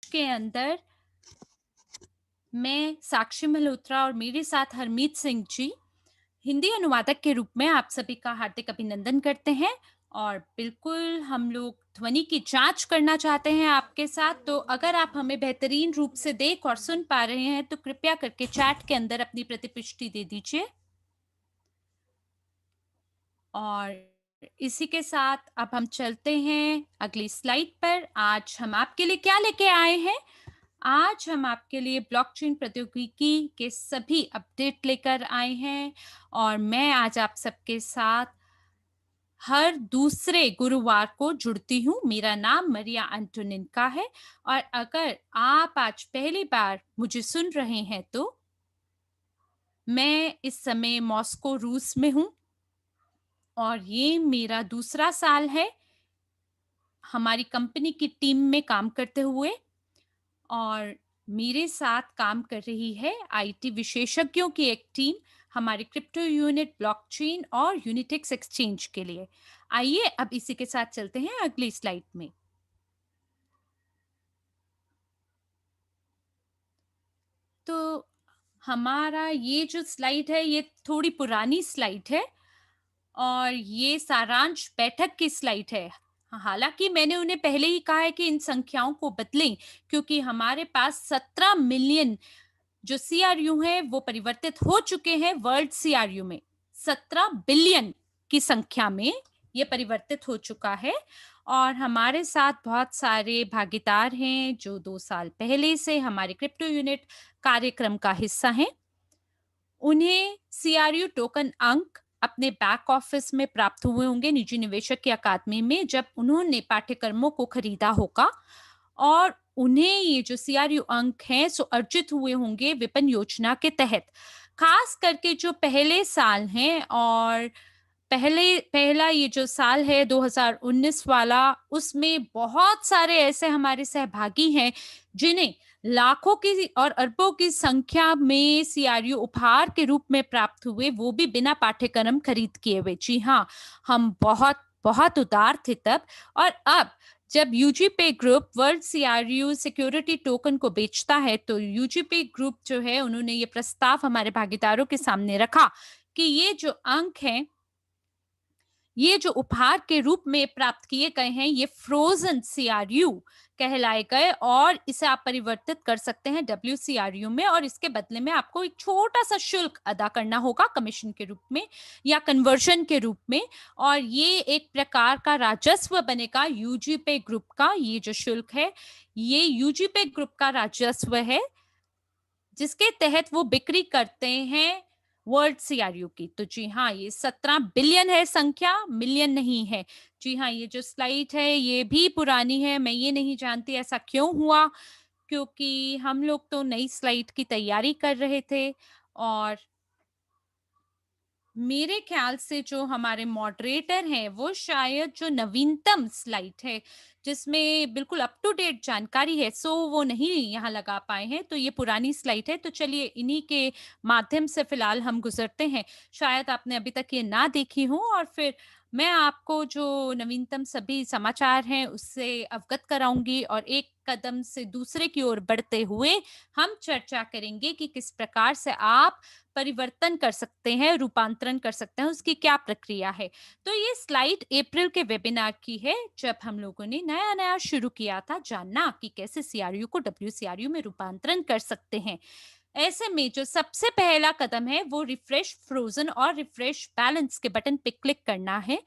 के अंदर मैं साक्षी मल्होत्रा और मेरे साथ हरमीत सिंह जी हिंदी अनुवादक के रूप में आप सभी का हार्दिक अभिनंदन करते हैं। और बिल्कुल हम लोग ध्वनि की जांच करना चाहते हैं आपके साथ। तो अगर आप हमें बेहतरीन रूप से देख और सुन पा रहे हैं तो कृपया करके चैट के अंदर अपनी प्रतिपुष्टि दे दीजिए। और इसी के साथ अब हम चलते हैं अगली स्लाइड पर। आज हम आपके लिए क्या लेके आए हैं? आज हम आपके लिए ब्लॉकचेन प्रौद्योगिकी के सभी अपडेट लेकर आए हैं। और मैं आज आप सबके साथ हर दूसरे गुरुवार को जुड़ती हूँ। मेरा नाम मरिया अंटोनिनका है। और अगर आप आज पहली बार मुझे सुन रहे हैं तो मैं इस समय मॉस्को रूस में हूँ और ये मेरा दूसरा साल है हमारी कंपनी की टीम में काम करते हुए। और मेरे साथ काम कर रही है आईटी विशेषज्ञों की एक टीम हमारे क्रिप्टो यूनिट ब्लॉकचेन और यूनिटेक्स एक्सचेंज के लिए। आइए अब इसी के साथ चलते हैं अगली स्लाइड में। तो हमारा ये जो स्लाइड है ये थोड़ी पुरानी स्लाइड है और ये सारांश बैठक की स्लाइड है। हालांकि मैंने उन्हें पहले ही कहा है कि इन संख्याओं को बदलें क्योंकि हमारे पास 17 मिलियन जो सीआरयू हैं वो परिवर्तित हो चुके हैं वर्ल्ड सीआरयू में। 17 बिलियन की संख्या में ये परिवर्तित हो चुका है। और हमारे साथ बहुत सारे भागीदार हैं जो 2 साल पहले से हमारे क्रिप्टो यूनिट कार्यक्रम का हिस्सा हैं। उन्हें सीआरयू टोकन अंक अपने बैक ऑफिस में प्राप्त हुए होंगे निजी निवेशक की अकादमी में जब उन्होंने पाठ्यक्रमों को खरीदा होगा। और उन्हें ये जो सीआरयू अंक हैं सो अर्जित हुए होंगे विपन योजना के तहत। खास करके जो पहले साल हैं और पहला ये जो साल है 2019 वाला उसमें बहुत सारे ऐसे हमारे सहभागी हैं जिन्हें लाखों की और अरबों की संख्या में सीआरयू उपहार के रूप में प्राप्त हुए, वो भी बिना पाठ्यक्रम खरीद किए हुए। जी हाँ, हम बहुत बहुत उदार थे तब। और अब जब यूजीपे ग्रुप वर्ल्ड सीआरयू सिक्योरिटी टोकन को बेचता है तो यूजीपे ग्रुप जो है उन्होंने ये प्रस्ताव हमारे भागीदारों के सामने रखा कि ये जो अंक हैं ये जो उपहार के रूप में प्राप्त किए गए हैं ये फ्रोजन सीआरयू कहलाए गए और इसे आप परिवर्तित कर सकते हैं डब्ल्यूसीआरयू में और इसके बदले में आपको एक छोटा सा शुल्क अदा करना होगा कमीशन के रूप में या कन्वर्जन के रूप में। और ये एक प्रकार का राजस्व बनेगा यूजीपे ग्रुप का। ये जो शुल्क है ये यूजीपे ग्रुप का राजस्व है जिसके तहत वो बिक्री करते हैं वर्ल्ड सीआरयू की। तो जी हाँ, ये 17 बिलियन है संख्या, मिलियन नहीं है। जी हाँ, ये जो स्लाइड है ये भी पुरानी है। मैं ये नहीं जानती ऐसा क्यों हुआ क्योंकि हम लोग तो नई स्लाइड की तैयारी कर रहे थे। और मेरे ख्याल से जो हमारे मॉडरेटर हैं वो शायद जो नवीनतम स्लाइड है जिसमें बिल्कुल अप टू डेट जानकारी है सो वो नहीं यहाँ लगा पाए हैं। तो ये पुरानी स्लाइड है तो चलिए इन्हीं के माध्यम से फिलहाल हम गुजरते हैं। शायद आपने अभी तक ये ना देखी हो और फिर मैं आपको जो नवीनतम सभी समाचार हैं उससे अवगत कराऊंगी और एक कदम से दूसरे की ओर बढ़ते हुए हम चर्चा करेंगे कि किस प्रकार से आप परिवर्तन कर सकते हैं, रूपांतरण कर सकते हैं, उसकी क्या प्रक्रिया है। तो ये स्लाइड अप्रैल के वेबिनार की है जब हम लोगों ने नया-नया शुरू किया था जानना कि कैसे सीआरयू को डब्ल्यूसीआरयू में रूपांतरण कर सकते हैं। ऐसे में जो सबसे पहला कदम है वो रिफ्रेश फ्रोजन और रिफ्रेश बैलेंस के बटन पे क्लिक करना है।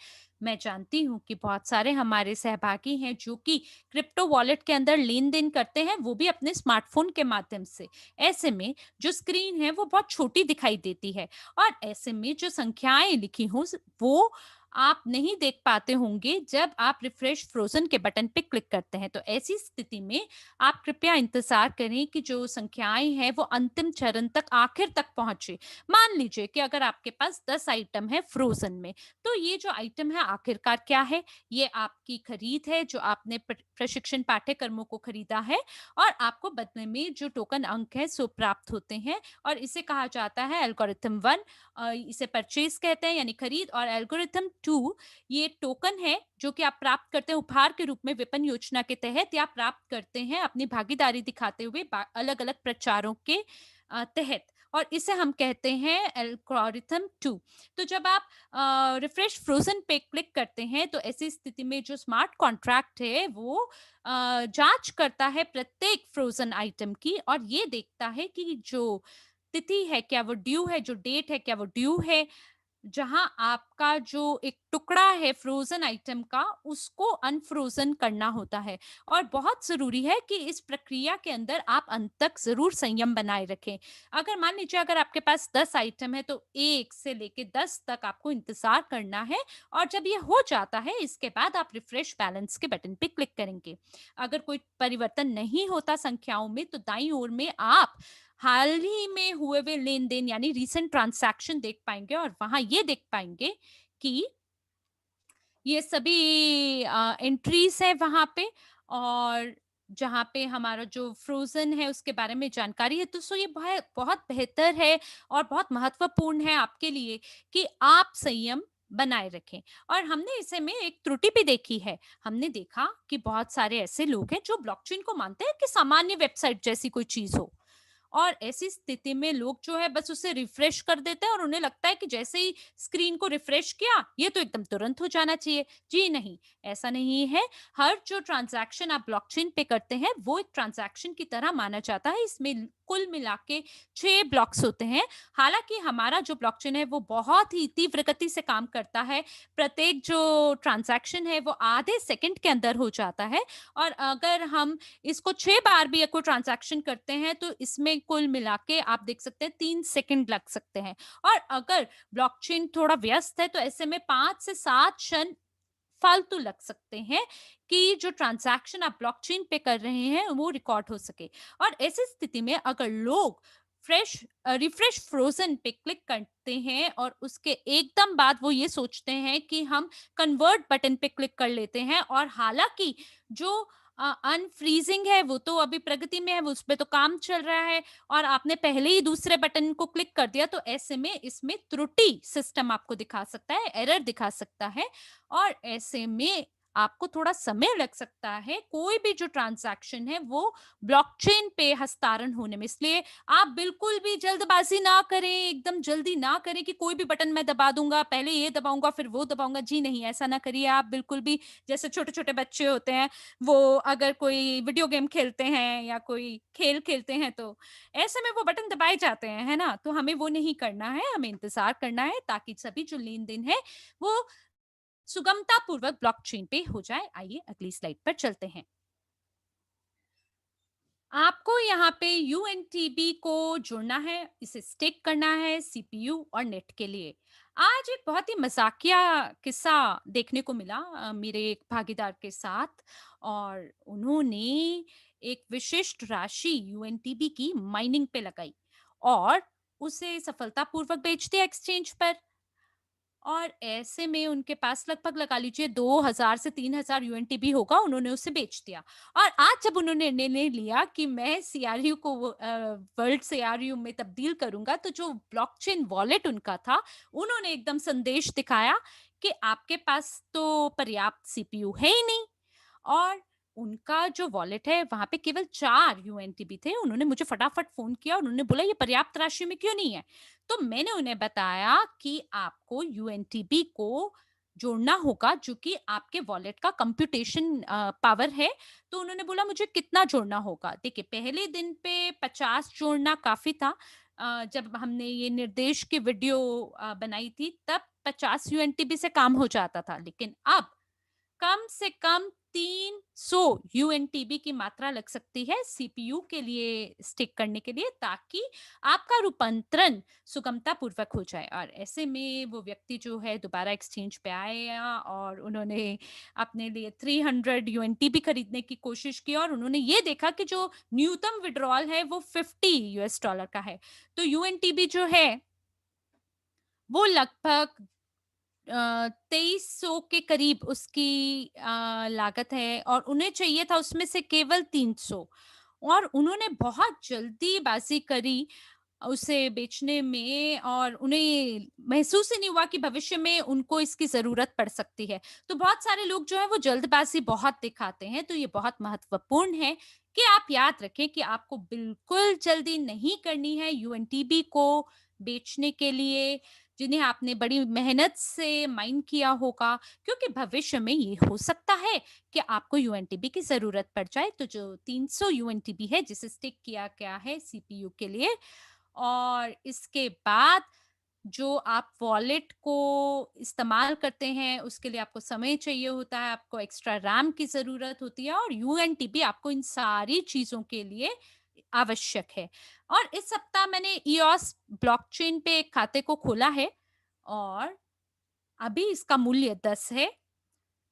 मैं जानती हूँ कि बहुत सारे हमारे सहभागी हैं जो कि क्रिप्टो वॉलेट के अंदर लेन-देन करते हैं वो भी अपने स्मार्टफ़ोन के माध्यम से। ऐसे में जो स्क्रीन है वो बहुत छोटी दिखाई देती है और ऐसे में जो संख्याएँ लिखी हों वो आप नहीं देख पाते होंगे जब आप रिफ्रेश फ्रोजन के बटन पे क्लिक करते हैं। तो ऐसी स्थिति में आप कृपया इंतज़ार करें कि जो संख्याएँ हैं वो अंतिम चरण तक आखिर तक पहुँचे। मान लीजिए कि अगर आपके पास 10 आइटम है फ्रोज़न में, तो ये जो आइटम है आखिरकार क्या है? ये आपकी खरीद है जो आपने प्रशिक्षण पाठ्यक्रमों को खरीदा है और आपको बदले में जो टोकन अंक हैं सो प्राप्त होते हैं और इसे कहा जाता है एल्गोरिथम 1। इसे परचेज़ कहते हैं यानी खरीद और एल्गोरिथम 2 ये टोकन है जो कि आप प्राप्त करते हैं उपहार के रूप में विपणन योजना के तहत, या प्राप्त करते हैं अपनी भागीदारी दिखाते हुए अलग-अलग प्रचारों के तहत, और इसे हम कहते हैं एल्गोरिथम 2। तो जब आप रिफ्रेश फ्रोजन पे क्लिक करते हैं तो ऐसी स्थिति में जो स्मार्ट कॉन्ट्रैक्ट है वो जांच करता है प्रत्येक फ्रोजन आइटम की, और ये देखता है कि जो तिथि है क्या वो ड्यू है, जो डेट है क्या वो ड्यू है, जहाँ आपका जो एक टुकड़ा है फ्रोज़न आइटम का, उसको अनफ्रोज़न करना होता है। और बहुत ज़रूरी है कि इस प्रक्रिया के अंदर आप अंत तक ज़रूर संयम बनाए रखें। अगर मान लीजिए अगर आपके पास 10 आइटम है, तो 1 से लेके 10 तक आपको इंतज़ार करना है, और जब ये हो जाता है, इसके बाद आप रिफ्रेश बैलेंस के बटन पे क्लिक करेंगे। अगर कोई परिवर्तन नहीं होता संख्याओं में, तो दाईं ओर में आप हाल ही में हुए हुए लेन-देन यानी रीसेंट ट्रांज़ैक्शन देख पाएँगे, और वहाँ ये देख पाएँगे कि ये सभी एंट्रीज़ हैं वहाँ पे, और जहाँ पे हमारा जो फ्रोज़न है उसके बारे में जानकारी है। तो सो ये बहुत बेहतर है और बहुत महत्वपूर्ण है आपके लिए कि आप संयम बनाए रखें। और हमने इसे में एक त्रुटि भी देखी है। हमने देखा कि बहुत सारे ऐसे लोग हैं जो ब्लॉकचेन को मानते हैं कि सामान्य वेबसाइट जैसी कोई चीज़ हो। और ऐसी स्थिति में लोग जो है बस उसे रिफ्रेश कर देते हैं, और उन्हें लगता है कि जैसे ही स्क्रीन को रिफ्रेश किया, ये तो एकदम तुरंत हो जाना चाहिए। जी नहीं, ऐसा नहीं है। हर जो ट्रांज़ैक्शन आप ब्लॉकचेन पे करते हैं, वो एक ट्रांज़ैक्शन की तरह माना जाता है। इसमें कुल मिला के 6 ब्लॉक्स होते हैं। हालाँकि हमारा जो ब्लॉकचेन है, वो बहुत ही तीव्र गति से काम करता है। प्रत्येक जो ट्रांज़ैक्शन है, वो आधे सेकंड के अंदर हो जाता है, और अगर हम इसको 6 बार भी कोई ट्रांज़ैक्शन करते हैं, तो इसमें कुल मिला के आप देख सकते हैं 3 सेकंड लग सकते हैं। और अगर ब्लॉकचेन थोड़ा व्यस्त है, तो ऐसे में 5 से 7 क्षण फालतू लग सकते हैं कि जो ट्रांज़ैक्शन आप ब्लॉकचेन पे कर रहे हैं, वो रिकॉर्ड हो सके। और ऐसी स्थिति में अगर लोग रिफ्रेश फ्रोज़न पे क्लिक करते हैं, और उसके एकदम बाद वो ये सोचते हैं कि हम कन्वर्ट बटन पे क्लिक कर लेते हैं, और हालाँकि जो अनफ्रीजिंग है वो तो अभी प्रगति में है, वो उसपे तो काम चल रहा है, और आपने पहले ही दूसरे बटन को क्लिक कर दिया, तो ऐसे में इसमें त्रुटि सिस्टम आपको दिखा सकता है, एरर दिखा सकता है, और ऐसे में आपको थोड़ा समय लग सकता है कोई भी जो ट्रांजैक्शन है वो ब्लॉकचेन पे हस्तांतरण होने में। इसलिए आप बिल्कुल भी जल्दबाजी ना करें, एकदम जल्दी ना करें कि कोई भी बटन मैं दबा दूंगा, पहले ये दबाऊंगा फिर वो दबाऊंगा। जी नहीं, ऐसा ना करिए आप बिल्कुल भी। जैसे छोटे छोटे बच्चे होते हैं, वो अगर कोई वीडियो गेम खेलते हैं या कोई खेल खेलते हैं, तो ऐसे में वो बटन दबाए जाते हैं, है ना? तो हमें वो नहीं करना है, हमें इंतजार करना है ताकि सभी जो लेन देन है वो सुगमता पूर्वक ब्लॉकचेन पे हो जाए। आइए अगली स्लाइड पर चलते हैं। आपको यहाँ पे यूएनटीबी को जोड़ना है, इसे स्टिक करना है सीपीयू और नेट के लिए। आज एक बहुत ही मजाकिया किस्सा देखने को मिला मेरे एक भागीदार के साथ, और उन्होंने एक विशिष्ट राशि यूएनटीबी की माइनिंग पे लगाई, और उसे सफलतापूर्वक बेच दिया एक्सचेंज पर। और ऐसे में उनके पास लगभग लगा लीजिए 2000 से 3000 यूएनटीबी होगा, उन्होंने उसे बेच दिया। और आज जब उन्होंने निर्णय लिया कि मैं सीआरयू को वर्ल्ड सीआरयू में तब्दील करूँगा, तो जो ब्लॉकचेन वॉलेट उनका था, उन्होंने एकदम संदेश दिखाया कि आपके पास तो पर्याप्त सीपीयू है ही नहीं, और उनका जो वॉलेट है वहाँ पे केवल 4 यूएनटीबी थे। उन्होंने मुझे फटाफट फ़ोन किया और उन्होंने बोला ये पर्याप्त राशि में क्यों नहीं है? तो मैंने उन्हें बताया कि आपको यूएनटीबी को जोड़ना होगा, जो कि आपके वॉलेट का कंप्यूटेशन पावर है। तो उन्होंने बोला मुझे कितना जोड़ना होगा? देखिए, पहले दिन पे 50 जोड़ना काफ़ी था। जब हमने ये निर्देश की वीडियो बनाई थी, तब 50 यूएनटीबी से काम हो जाता था। लेकिन अब कम से कम 300 यूएनटीबी की मात्रा लग सकती है सीपीयू के लिए स्टिक करने के लिए, ताकि आपका रूपांतरण सुगमता पूर्वक हो जाए। और ऐसे में वो व्यक्ति जो है दोबारा एक्सचेंज पे आया, और उन्होंने अपने लिए 300 यूएनटीबी खरीदने की कोशिश की, और उन्होंने ये देखा कि जो न्यूनतम विड्रॉल है वो 50 यूएस डॉलर का है। तो यूएनटीबी जो है वो लगभग 2300 के करीब उसकी लागत है, और उन्हें चाहिए था उसमें से केवल 300, और उन्होंने बहुत जल्दीबाजी करी। उसे बेचने में, और उन्हें महसूस ही नहीं हुआ कि भविष्य में उनको इसकी ज़रूरत पड़ सकती है। तो बहुत सारे लोग जो हैं वो जल्दबाज़ी बहुत दिखाते हैं, तो ये बहुत महत्वपूर्ण है कि आप याद रखें कि आपको बिल्कुल जल्दी नहीं करनी है यूएनटीबी को बेचने के लिए, जिन्हें आपने बड़ी मेहनत से माइन किया होगा, क्योंकि भविष्य में ये हो सकता है कि आपको यूएनटीबी की ज़रूरत पड़ जाए। तो जो 300 यूएनटीबी है जिसे स्टिक किया गया है सीपीयू के लिए, और इसके बाद जो आप वॉलेट को इस्तेमाल करते हैं, उसके लिए आपको समय चाहिए होता है, आपको एक्स्ट्रा रैम की ज़रूरत होती है, और यूएनटीबी आपको इन सारी चीज़ों के लिए आवश्यक है। और इस सप्ताह मैंने ईओस ब्लॉकचेन पे एक खाते को खोला है, और अभी इसका मूल्य 10 है।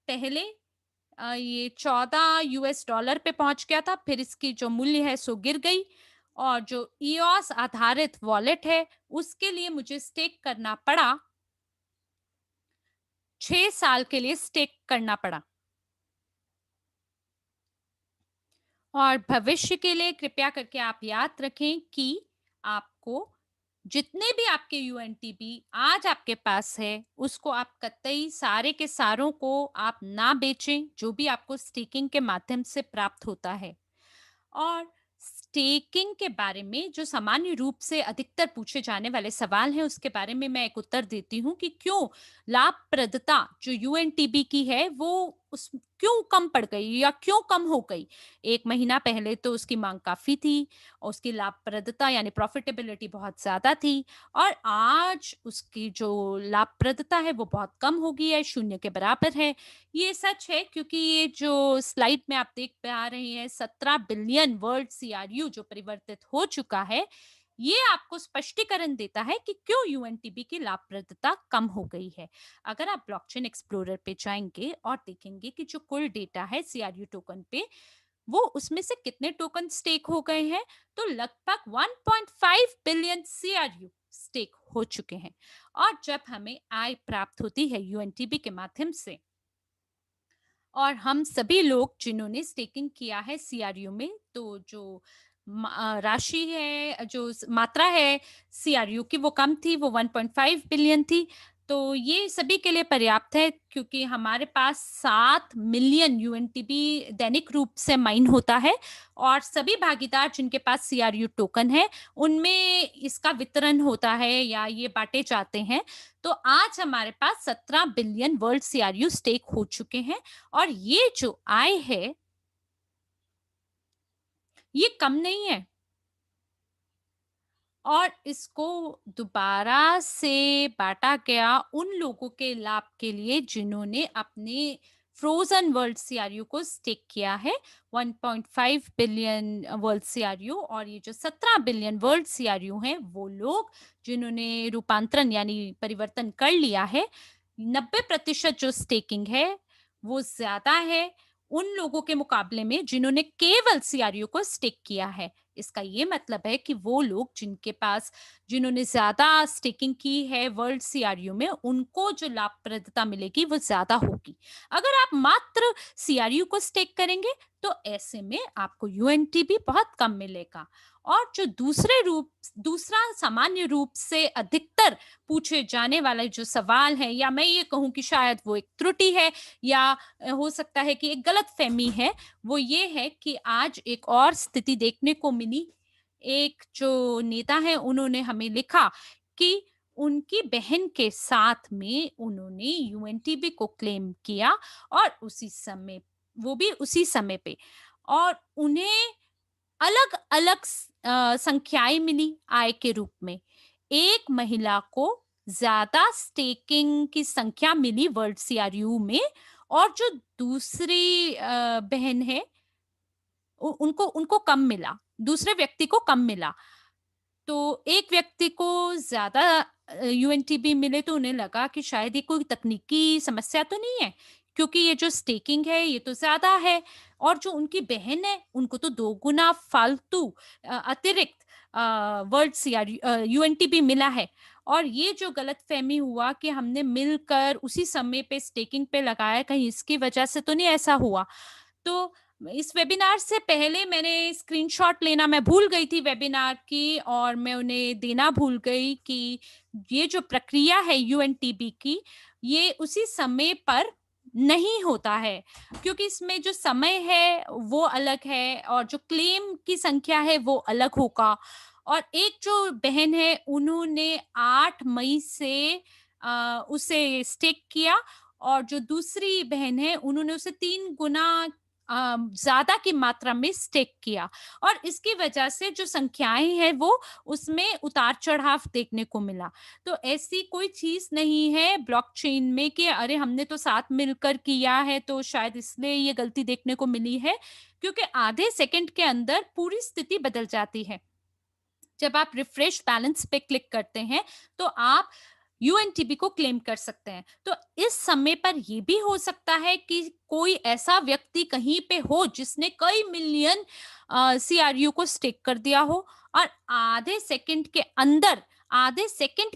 पहले ये 14 यूएस डॉलर पे पहुंच गया था, फिर इसकी जो मूल्य है सो गिर गई, और जो ईओस आधारित वॉलेट है उसके लिए मुझे स्टेक करना पड़ा, 6 साल के लिए स्टेक करना पड़ा। और भविष्य के लिए कृपया करके आप याद रखें कि आपको जितने भी आपके यूएनटीबी आज आपके पास है, उसको आप कतई सारे के सारों को आप ना बेचें, जो भी आपको स्टेकिंग के माध्यम से प्राप्त होता है। और स्टेकिंग के बारे में जो सामान्य रूप से अधिकतर पूछे जाने वाले सवाल हैं, उसके बारे में मैं एक उत्तर देती हूँ कि क्यों लाभप्रदता जो यूएनटीबी की है वो उस क्यों कम पड़ गई या क्यों कम हो गई। 1 महीना पहले तो उसकी मांग काफी थी, और उसकी लाभप्रदता यानी प्रॉफिटेबिलिटी बहुत ज्यादा थी, और आज उसकी जो लाभप्रदता है वो बहुत कम हो गई है, शून्य के बराबर है। ये सच है क्योंकि ये जो स्लाइड में आप देख पा रहे हैं, 17 बिलियन वर्ल्ड सीआरयू जो परिवर्तित हो चुका है, ये आपको स्पष्टीकरण देता है कि क्यों यूएनटीबी की लाभप्रदता कम हो गई है। अगर आप ब्लॉकचेन एक्सप्लोरर पे जाएंगे और देखेंगे कि जो कुल डेटा है सीआरयू टोकन पे, वो उसमें से कितने टोकन स्टेक हो गए हैं, तो लगभग 1.5 बिलियन सीआरयू स्टेक हो चुके हैं। और जब हमें आय प्राप्त होती है यूएनटीबी के माध्यम से, और हम सभी लोग जिन्होंने स्टेकिंग किया है सीआरयू में, तो जो राशि है, जो मात्रा है सीआरयू की वो कम थी, वो 1.5 बिलियन थी। तो ये सभी के लिए पर्याप्त है क्योंकि हमारे पास 7 मिलियन यूएनटीबी दैनिक रूप से माइन होता है, और सभी भागीदार जिनके पास सीआरयू टोकन है उनमें इसका वितरण होता है या ये बांटे जाते हैं। तो आज हमारे पास 17 बिलियन वर्ल्ड सीआरयू स्टेक हो चुके हैं, और ये जो आय है ये कम नहीं है, और इसको दोबारा से बांटा गया उन लोगों के लाभ के लिए जिन्होंने अपने फ्रोजन वर्ल्ड सीआरयू को स्टेक किया है, 1.5 बिलियन वर्ल्ड सीआरयू। और ये जो 17 बिलियन वर्ल्ड सीआरयू हैं वो लोग जिन्होंने रूपांतरण यानी परिवर्तन कर लिया है, 90% जो स्टेकिंग है वो ज्यादा है उन लोगों के मुकाबले में जिन्होंने केवल सीआरयू को स्टेक किया है। इसका ये मतलब है कि वो लोग जिनके पास जिन्होंने ज्यादा स्टेकिंग की है वर्ल्ड सीआरयू में, उनको जो लाभप्रदता मिलेगी वो ज्यादा होगी। अगर आप मात्र सीआरयू को स्टेक करेंगे तो ऐसे में आपको यूएनटीबी बहुत कम मिलेगा। और जो दूसरा सामान्य रूप से अधिकतर पूछे जाने वाला जो सवाल है, या मैं ये कहूं कि शायद वो एक त्रुटि है, या हो सकता है कि एक गलत फहमी है, वो ये है कि आज एक और स्थिति देखने को मिली। एक जो नेता है उन्होंने हमें लिखा कि उनकी बहन के साथ में उन्होंने यूएनटीबी को क्लेम किया, और उसी समय वो भी उसी समय पे, और उन्हें अलग अलग संख्याएं मिली आय के रूप में। एक महिला को ज्यादा स्टेकिंग की संख्या मिली वर्ल्ड सीआरयू में, और जो दूसरी बहन है उनको उनको कम मिला, दूसरे व्यक्ति को कम मिला। तो एक व्यक्ति को ज्यादा यूएनटीबी मिले तो उन्हें लगा कि शायद ये कोई तकनीकी समस्या तो नहीं है, क्योंकि ये जो स्टेकिंग है ये तो ज्यादा है, और जो उनकी बहन है उनको तो 2 गुना फालतू अतिरिक्त वर्ल्ड सीआर यूएनटीबी मिला है। और ये जो गलतफहमी हुआ कि हमने मिलकर उसी समय पे स्टेकिंग पे लगाया, कहीं इसकी वजह से तो नहीं ऐसा हुआ। तो इस वेबिनार से पहले मैंने स्क्रीनशॉट लेना मैं भूल गई थी वेबिनार की, और मैं उन्हें देना भूल गई कि ये जो प्रक्रिया है यूएनटीबी की, ये उसी समय पर नहीं होता है, क्योंकि इसमें जो समय है वो अलग है और जो क्लेम की संख्या है वो अलग होगा। और एक जो बहन है उन्होंने 8 मई से उसे स्टेक किया, और जो दूसरी बहन है उन्होंने उसे 3 गुना ज़्यादा की मात्रा में स्टेक किया, और इसकी वजह से जो संख्याएँ हैं वो उसमें उतार-चढ़ाव देखने को मिला। तो ऐसी कोई चीज़ नहीं है ब्लॉकचेन में कि अरे हमने तो साथ मिलकर किया है तो शायद इसलिए ये गलती देखने को मिली है, क्योंकि आधे सेकंड के अंदर पूरी स्थिति बदल जाती है। जब आप रिफ्रेश बैलेंस पे क्लिक करते हैं तो आप यूएनटीबी को क्लेम कर सकते हैं। तो इस समय पर ये भी हो सकता है कि कोई ऐसा व्यक्ति कहीं पे हो जिसने कई मिलियन सीआरयू को स्टेक कर दिया हो, और आधे सेकंड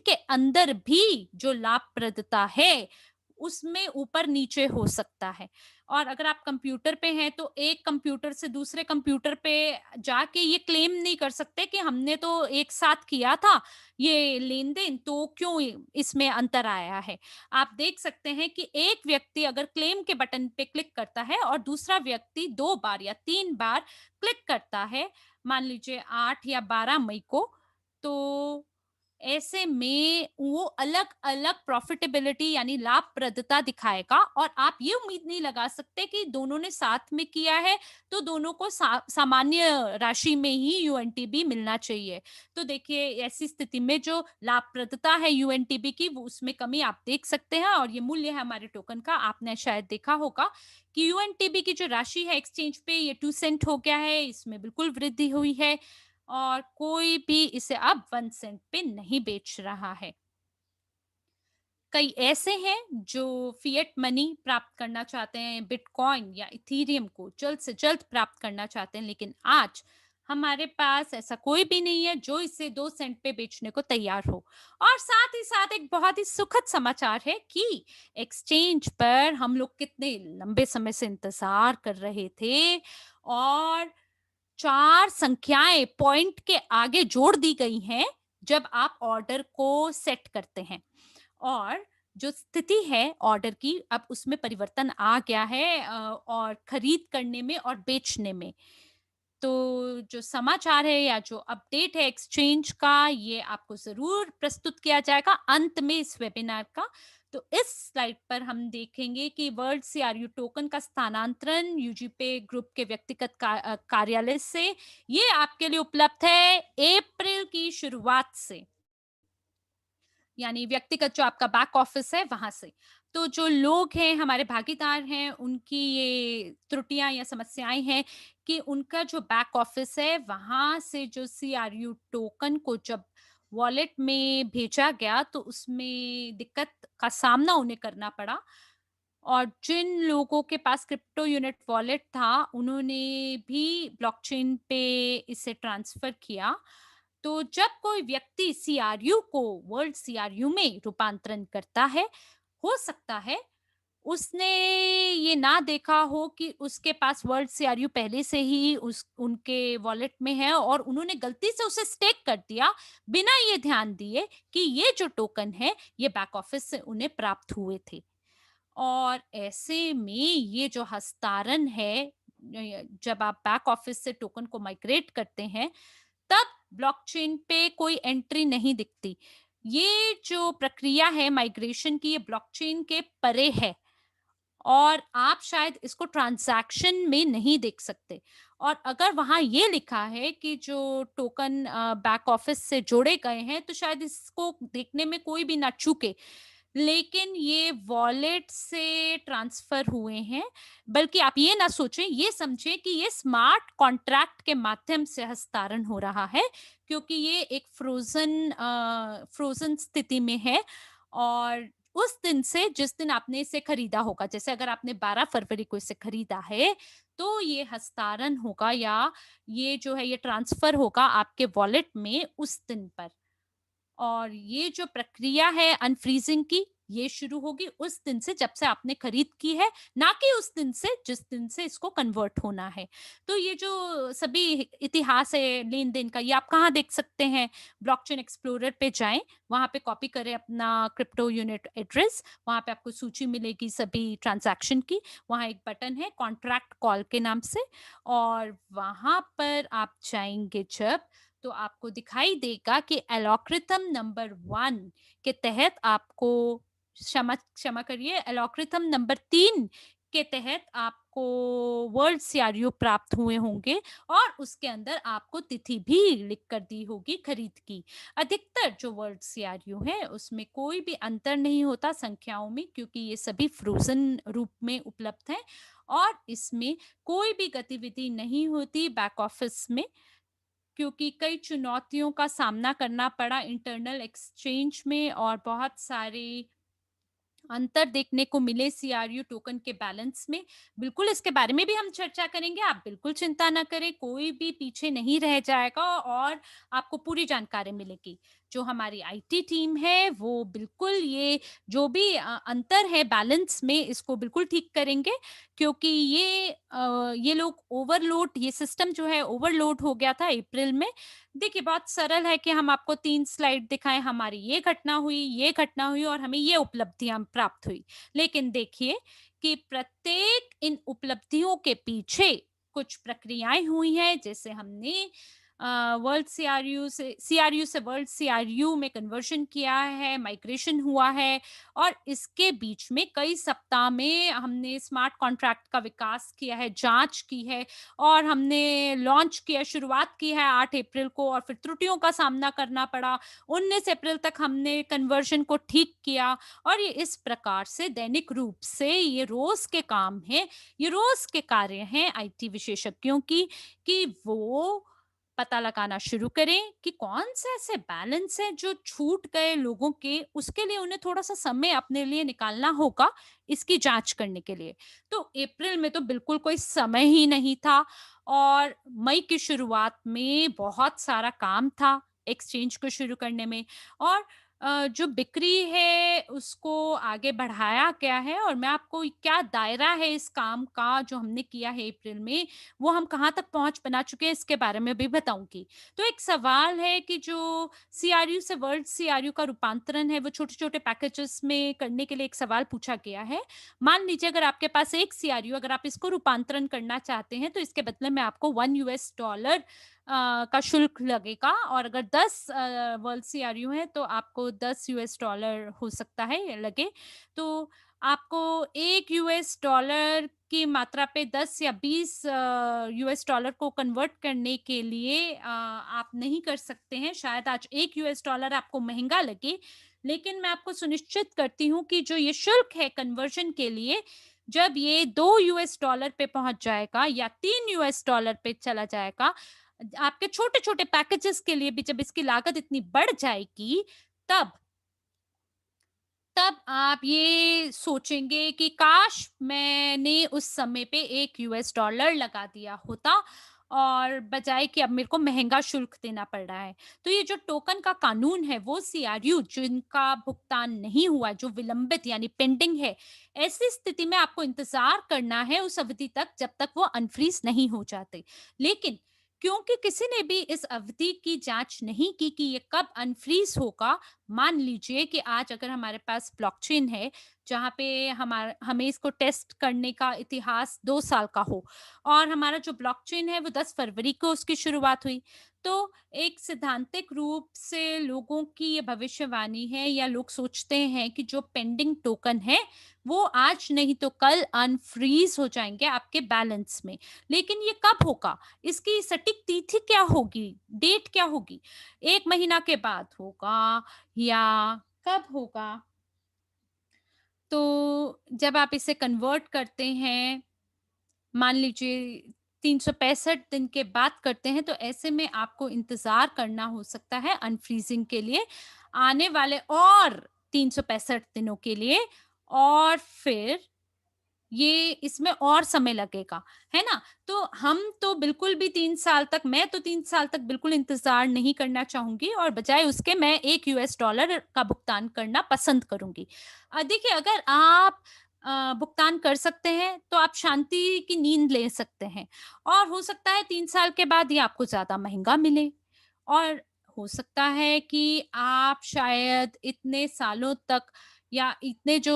के अंदर भी जो लाभप्रदता है उसमें ऊपर नीचे हो सकता है। और अगर आप कंप्यूटर पे हैं तो एक कंप्यूटर से दूसरे कंप्यूटर पे जाके ये क्लेम नहीं कर सकते कि हमने तो एक साथ किया था ये लेन-देन, तो क्यों इसमें अंतर आया है। आप देख सकते हैं कि एक व्यक्ति अगर क्लेम के बटन पे क्लिक करता है और दूसरा व्यक्ति 2 बार या 3 बार क्लिक करता है, मान लीजिए 8 या 12 मई को, तो ऐसे में वो अलग-अलग प्रॉफिटेबिलिटी यानी लाभप्रदता दिखाएगा, और आप ये उम्मीद नहीं लगा सकते कि दोनों ने साथ में किया है, तो दोनों को सामान्य राशि में ही यूएनटीबी मिलना चाहिए। तो देखिए ऐसी स्थिति में जो लाभप्रदता है यूएनटीबी की वो उसमें कमी आप देख सकते हैं, और ये मूल्य है हमारे टोकन का। आपने शायद देखा होगा कि यूएनटीबी की जो राशि है एक्सचेंज पे ये 2 सेंट हो गया है, इसमें बिल्कुल वृद्धि हुई है, और कोई भी इसे अब 1 सेंट पे नहीं बेच रहा है। कई ऐसे हैं जो फिएट मनी प्राप्त करना चाहते हैं, बिटकॉइन या इथेरियम को जल्द से जल्द प्राप्त करना चाहते हैं, लेकिन आज हमारे पास ऐसा कोई भी नहीं है जो इसे 2 सेंट पे बेचने को तैयार हो। और साथ ही साथ एक बहुत ही सुखद समाचार है कि एक्सचेंज पर हम लोग कितने लंबे समय से इंतज़ार कर रहे थे, और 4 संख्याएँ पॉइंट के आगे जोड़ दी गई हैं, जब आप ऑर्डर को सेट करते हैं। और जो स्थिति है ऑर्डर की, अब उसमें परिवर्तन आ गया है और खरीद करने में और बेचने में। तो जो समाचार है या जो अपडेट है एक्सचेंज का, ये आपको ज़रूर प्रस्तुत किया जाएगा अंत में इस वेबिनार का। तो इस स्लाइड पर हम देखेंगे कि वर्ल्ड सीआरयू टोकन का स्थानांतरण यूजीपे ग्रुप के व्यक्तिगत कार्यालय से, ये आपके लिए उपलब्ध है अप्रैल की शुरुआत से। यानी व्यक्तिगत जो आपका बैक ऑफिस है वहाँ से। तो जो लोग हैं हमारे भागीदार हैं उनकी ये त्रुटियाँ या समस्याएँ हैं कि उनका जो बैक ऑफिस है वहाँ से जो सीआरयू टोकन को जब वॉलेट में भेजा गया तो उसमें दिक्कत का सामना उन्हें करना पड़ा, और जिन लोगों के पास क्रिप्टो यूनिट वॉलेट था उन्होंने भी ब्लॉकचेन पे इसे ट्रांसफर किया। तो जब कोई व्यक्ति सीआरयू को वर्ल्ड सीआरयू में रूपांतरण करता है, हो सकता है उसने ये ना देखा हो कि उसके पास वर्ल्ड सीआरयू पहले से ही उस उनके वॉलेट में है, और उन्होंने गलती से उसे स्टेक कर दिया बिना ये ध्यान दिए कि ये जो टोकन है ये बैक ऑफिस से उन्हें प्राप्त हुए थे। और ऐसे में ये जो हस्तांतरण है, जब आप बैक ऑफिस से टोकन को माइग्रेट करते हैं तब ब्लॉकचेन पे कोई एंट्री नहीं दिखती। ये जो प्रक्रिया है माइग्रेशन की, ये ब्लॉकचेन के परे है, और आप शायद इसको ट्रांजैक्शन में नहीं देख सकते। और अगर वहाँ ये लिखा है कि जो टोकन बैक ऑफिस से जोड़े गए हैं तो शायद इसको देखने में कोई भी ना चूके, लेकिन ये वॉलेट से ट्रांसफर हुए हैं। बल्कि आप ये ना सोचें, ये समझें कि ये स्मार्ट कॉन्ट्रैक्ट के माध्यम से हस्तांतरण हो रहा है, क्योंकि ये एक फ्रोज़न स्थिति में है, और उस दिन से जिस दिन आपने इसे खरीदा होगा, जैसे अगर आपने 12 फरवरी को इसे खरीदा है, तो ये हस्तांतरण होगा या ये जो है ये ट्रांसफर होगा आपके वॉलेट में उस दिन पर। और ये जो प्रक्रिया है अनफ्रीजिंग की, ये शुरू होगी उस दिन से जब से आपने खरीद की है, ना कि उस दिन से जिस दिन से इसको कन्वर्ट होना है। तो ये जो सभी इतिहास है लेन-देन का, ये आप कहाँ देख सकते हैं? ब्लॉकचेन एक्सप्लोरर पे जाएँ, वहाँ पे कॉपी करें अपना क्रिप्टो यूनिट एड्रेस, वहाँ पे आपको सूची मिलेगी सभी ट्रांज़ैक्शन की। वहाँ एक बटन है कॉन्ट्रैक्ट कॉल के नाम से, और वहाँ पर आप जाएँगे जब, तो आपको दिखाई देगा कि एल्गोरिथम नंबर 1 के तहत आपको, क्षमा क्षमा करिए, एल्गोरिथम नंबर 3 के तहत आपको वर्ल्ड सीआरयू प्राप्त हुए होंगे, और उसके अंदर आपको तिथि भी लिख कर दी होगी खरीद की। अधिकतर जो वर्ल्ड सीआरयू है उसमें कोई भी अंतर नहीं होता संख्याओं में, क्योंकि ये सभी फ्रोजन रूप में उपलब्ध हैं, और इसमें कोई भी गतिविधि नहीं होती बैक ऑफिस में, क्योंकि कई चुनौतियों का सामना करना पड़ा इंटरनल एक्सचेंज में, और बहुत सारे अंतर देखने को मिले सीआरयू टोकन के बैलेंस में। बिल्कुल इसके बारे में भी हम चर्चा करेंगे, आप बिल्कुल चिंता ना करें, कोई भी पीछे नहीं रह जाएगा और आपको पूरी जानकारी मिलेगी। जो हमारी आईटी टीम है वो बिल्कुल ये जो भी अंतर है बैलेंस में, इसको बिल्कुल ठीक करेंगे, क्योंकि ये लोग ओवरलोड, ये सिस्टम जो है ओवरलोड हो गया था अप्रैल में। देखिए बहुत सरल है कि हम आपको 3 स्लाइड दिखाएँ, हमारी ये घटना हुई और हमें ये उपलब्धियाँ प्राप्त हुई। लेकिन देखिए कि प्रत्येक इन उपलब्धियों के पीछे कुछ प्रक्रियाएँ हुई हैं, जैसे हमने वर्ल्ड सीआरयू से वर्ल्ड सीआरयू में कन्वर्शन किया है, माइग्रेशन हुआ है, और इसके बीच में कई सप्ताह में हमने स्मार्ट कॉन्ट्रैक्ट का विकास किया है, जाँच की है, और हमने लॉन्च किया, शुरुआत की है 8 अप्रैल को, और फिर त्रुटियों का सामना करना पड़ा। 19 अप्रैल तक हमने कन्वर्शन को ठीक किया, और ये इस प्रकार से दैनिक रूप से ये रोज़ के काम हैं, ये रोज़ के कार्य हैं आईटी विशेषज्ञों की, कि वो पता लगाना शुरू करें कि कौन से ऐसे बैलेंस हैं जो छूट गए लोगों के, उसके लिए उन्हें थोड़ा-सा समय अपने लिए निकालना होगा, इसकी जाँच करने के लिए। तो अप्रैल में तो बिल्कुल कोई समय ही नहीं था, और मई की शुरुआत में बहुत सारा काम था एक्सचेंज को शुरू करने में, और जो बिक्री है उसको आगे बढ़ाया गया है, और मैं आपको क्या दायरा है इस काम का जो हमने किया है अप्रैल में, वो हम कहाँ तक पहुँच बना चुके हैं इसके बारे में भी बताऊँगी। तो एक सवाल है कि जो सीआरयू से वर्ल्ड सीआरयू का रूपांतरण है वो छोटे-छोटे पैकेजेस में करने के लिए एक सवाल पूछा गया है। मान लीजिए अगर आपके पास 1 सीआरयू, अगर आप इसको रूपांतरण करना चाहते हैं तो इसके बदले में आपको $1 का शुल्क लगेगा, और अगर 10 वर्ल्ड सीआरयू हैं तो आपको $10 हो सकता है लगे। तो आपको $1 की मात्रा पे 10 या 20 $1 को कन्वर्ट करने के लिए आप नहीं कर सकते हैं। शायद आज $1 आपको महँगा लगे, लेकिन मैं आपको सुनिश्चित करती हूँ कि जो ये शुल्क है कन्वर्जन के लिए, जब ये $2 पे पहुँच जाएगा या $3 पे चला जाएगा, आपके छोटे-छोटे पैकेजेस के लिए भी जब इसकी लागत इतनी बढ़ जाएगी, तब तब आप ये सोचेंगे कि काश मैंने उस समय पे $1 लगा दिया होता, और बजाय कि अब मेरे को महँगा शुल्क देना पड़ रहा है। तो ये जो टोकन का कानून है वो सीआरयू जिनका भुगतान नहीं हुआ, जो विलंबित यानी पेंडिंग है, ऐसी स्थिति में आपको इंतज़ार करना है उस अवधि तक जब तक वो अनफ्रीज़ नहीं हो जाते। लेकिन क्योंकि किसी ने भी इस अवधि की जाँच नहीं की कि ये कब अनफ्रीज़ होगा, मान लीजिए कि आज अगर हमारे पास ब्लॉकचेन है, जहाँ पे हमें इसको टेस्ट करने का इतिहास 2 साल का हो, और हमारा जो ब्लॉकचेन है वो 10 फरवरी को उसकी शुरुआत हुई। तो एक सैद्धांतिक रूप से लोगों की ये भविष्यवाणी है, या लोग सोचते हैं कि जो पेंडिंग टोकन है, वो आज नहीं तो कल अनफ्रीज़ हो जाएँगे आपके बैलेंस में। लेकिन ये कब होगा? इसकी सटीक तिथि क्या होगी? डेट क्या होगी? 1 महीना के बाद होगा या कब होगा? तो जब आप इसे कन्वर्ट करते हैं, मान लीजिए 365 दिन के बाद करते हैं, तो ऐसे में आपको इंतज़ार करना हो सकता है अनफ्रीज़िंग के लिए आने वाले और 365 दिनों के लिए, और फिर ये इसमें और समय लगेगा, है ना? तो हम तो बिल्कुल भी 3 साल तक मैं तो 3 साल तक बिल्कुल इंतज़ार नहीं करना चाहूँगी और बजाय उसके मैं 1 यूएस डॉलर का भुगतान करना पसंद करूँगी। देखिए अगर आप भुगतान कर सकते हैं, तो आप शांति की नींद ले सकते हैं और हो सकता है 3 साल के बाद ये आपको ज़्यादा महँगा मिले और हो सकता है कि आप शायद इतने सालों तक या इतने जो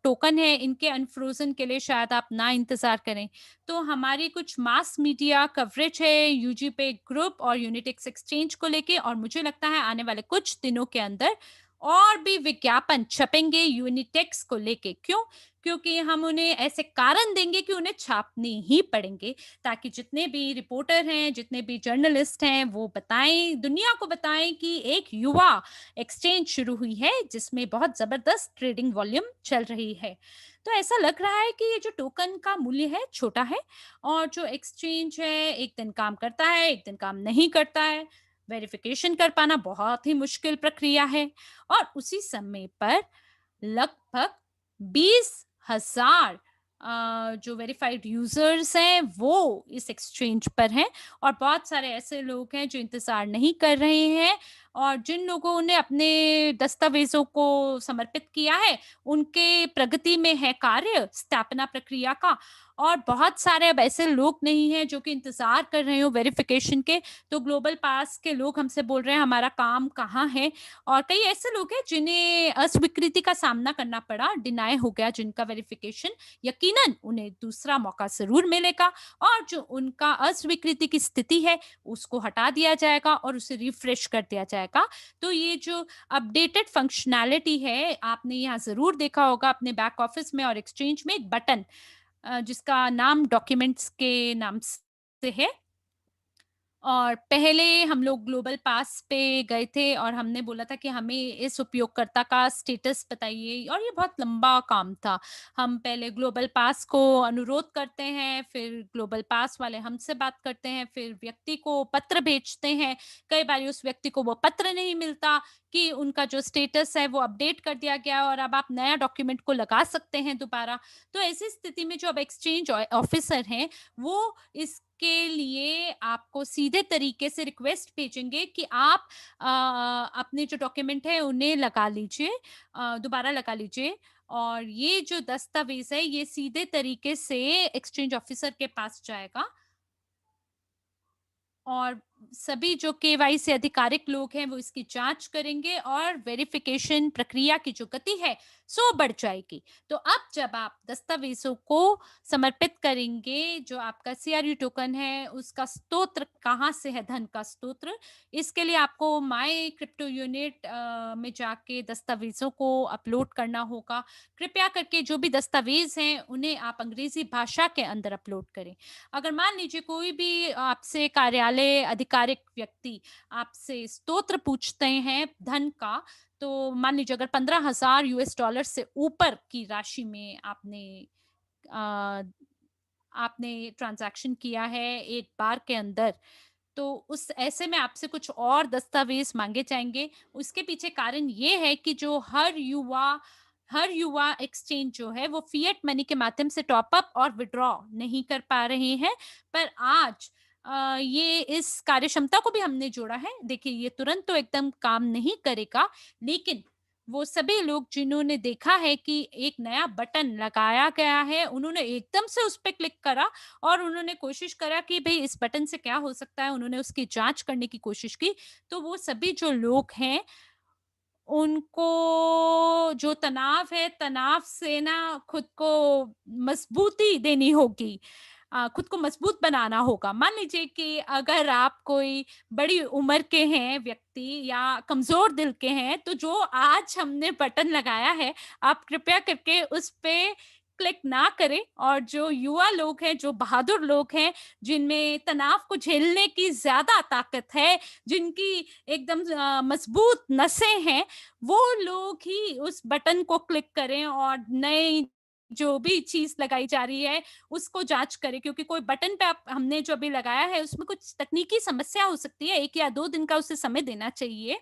टोकन है इनके अनफ्रोज़न के लिए शायद आप ना इंतज़ार करें। तो हमारी कुछ मास मीडिया कवरेज है यूजीपे ग्रुप और यूनिटेक्स एक्सचेंज को लेके और मुझे लगता है आने वाले कुछ दिनों के अंदर और भी विज्ञापन छपेंगे यूनिटेक्स को लेके। क्यों? क्योंकि हम उन्हें ऐसे कारण देंगे कि उन्हें छापने ही पड़ेंगे ताकि जितने भी रिपोर्टर हैं, जितने भी जर्नलिस्ट हैं, वो बताएँ दुनिया को बताएँ कि एक युवा एक्सचेंज शुरू हुई है जिसमें बहुत ज़बरदस्त ट्रेडिंग वॉल्यूम चल रही है। तो ऐसा लग रहा है कि ये जो टोकन का मूल्य है छोटा है और जो एक्सचेंज है एक दिन काम करता है, एक दिन काम नहीं करता है। वेरिफिकेशन कर पाना बहुत ही मुश्किल प्रक्रिया है और उसी समय पर लगभग 20,000 जो वेरिफाइड यूजर्स हैं वो इस एक्सचेंज पर हैं और बहुत सारे ऐसे लोग हैं जो इंतजार नहीं कर रहे हैं और जिन लोगों ने अपने दस्तावेजों को समर्पित किया है उनके प्रगति में है कार्य स्थापना प्रक्रिया का और बहुत सारे अब ऐसे लोग नहीं हैं जो कि इंतजार कर रहे हो वेरिफिकेशन के तो ग्लोबल पास के लोग हमसे बोल रहे हैं हमारा काम कहाँ है और कई ऐसे लोग हैं जिन्हें अस्वीकृति का सामना करना पड़ा, डिनाय हो गया जिनका वेरिफिकेशन, यकीनन उन्हें दूसरा मौका ज़रूर मिलेगा और जो उनका अस्वीकृति की स्थिति है, उसको हटा दिया जाएगा और उसे रिफ्रेश कर दिया जाएगा। तो ये जो अपडेटेड फंक्शनैलिटी है, आपने यहाँ ज़रूर देखा होगा अपने बैक ऑफिस में और एक्सचेंज में एक बटन जिसका नाम डॉक्यूमेंट्स के नाम से है और पहले हम लोग ग्लोबल पास पे गए थे और हमने बोला था कि हमें इस उपयोगकर्ता का स्टेटस बताइए और ये बहुत लंबा काम था। हम पहले ग्लोबल पास को अनुरोध करते हैं, फिर ग्लोबल पास वाले हमसे बात करते हैं, फिर व्यक्ति को पत्र भेजते हैं। कई बारी उस व्यक्ति को वो पत्र नहीं मिलता कि उनका जो स्टेटस है वो अपडेट कर दिया गया और अब आप नया डॉक्यूमेंट को लगा सकते हैं दोबारा। तो ऐसी स्थिति में जो अब एक्सचेंज ऑफिसर हैं, वो इसके लिए आपको सीधे तरीके से रिक्वेस्ट भेजेंगे कि आप अपने जो डॉक्यूमेंट है उन्हें लगा लीजिए दोबारा लगा लीजिए और ये जो दस्तावेज है ये सीधे तरीके से एक्सचेंज ऑफिसर के पास जाएगा और सभी जो केवाईसी आधिकारिक लोग हैं वो इसकी जांच करेंगे और वेरिफिकेशन प्रक्रिया की जो गति है सो बढ़ जाएगी। तो अब जब आप दस्तावेजों को समर्पित करेंगे, जो आपका सीआरयू टोकन है उसका स्रोत कहाँ से है, धन का स्रोत, इसके लिए आपको माय क्रिप्टो यूनिट में जाके दस्तावेजों को अपलोड करना होगा। कृपया करके जो भी दस्तावेज हैं उन्हें आप अंग्रेजी भाषा के अंदर अपलोड करें। अगर मान लीजिए कोई भी आपसे कार्यालय आधिकारिक व्यक्ति आपसे स्तोत्र पूछते हैं धन का, तो मान लीजिए अगर 15,000 यूएस डॉलर से ऊपर की राशि में अ, आपने ट्रांज़ैक्शन किया है एक बार के अंदर, तो उस ऐसे में आपसे कुछ और दस्तावेज़ माँगे जाएँगे। उसके पीछे कारण ये है कि जो हर युवा एक्सचेंज जो है वो फ़िएट मनी के माध्यम से टॉप अप और विथड्रॉ नहीं कर पा रहे हैं। पर आज ये इस कार्यक्षमता को भी हमने जोड़ा है। देखिए ये तुरंत तो एकदम काम नहीं करेगा, लेकिन वो सभी लोग जिन्होंने देखा है कि एक नया बटन लगाया गया है, उन्होंने एकदम से उस पे क्लिक करा और उन्होंने कोशिश करा कि भई इस बटन से क्या हो सकता है, उन्होंने उसकी जाँच करने की कोशिश की। तो वो सभी जो लोग हैं, उनको जो तनाव है, तनाव से ना खुद को मजबूती देनी होगी। खुद को मजबूत बनाना होगा। मान लीजिए कि अगर आप कोई बड़ी उम्र के हैं व्यक्ति या कमज़ोर दिल के हैं, तो जो आज हमने बटन लगाया है, आप कृपया करके उस पे क्लिक ना करें और जो युवा लोग हैं, जो बहादुर लोग हैं, जिनमें तनाव को झेलने की ज़्यादा ताकत है, जिनकी एकदम मजबूत नसें हैं, वो लोग ही उस बटन को क्लिक करें और नई जो भी चीज़ लगाई जा रही है, उसको जाँच करें क्योंकि कोई बटन पे आप हमने जो अभी लगाया है, उसमें कुछ तकनीकी समस्या हो सकती है, 1 या 2 दिन का उसे समय देना चाहिए।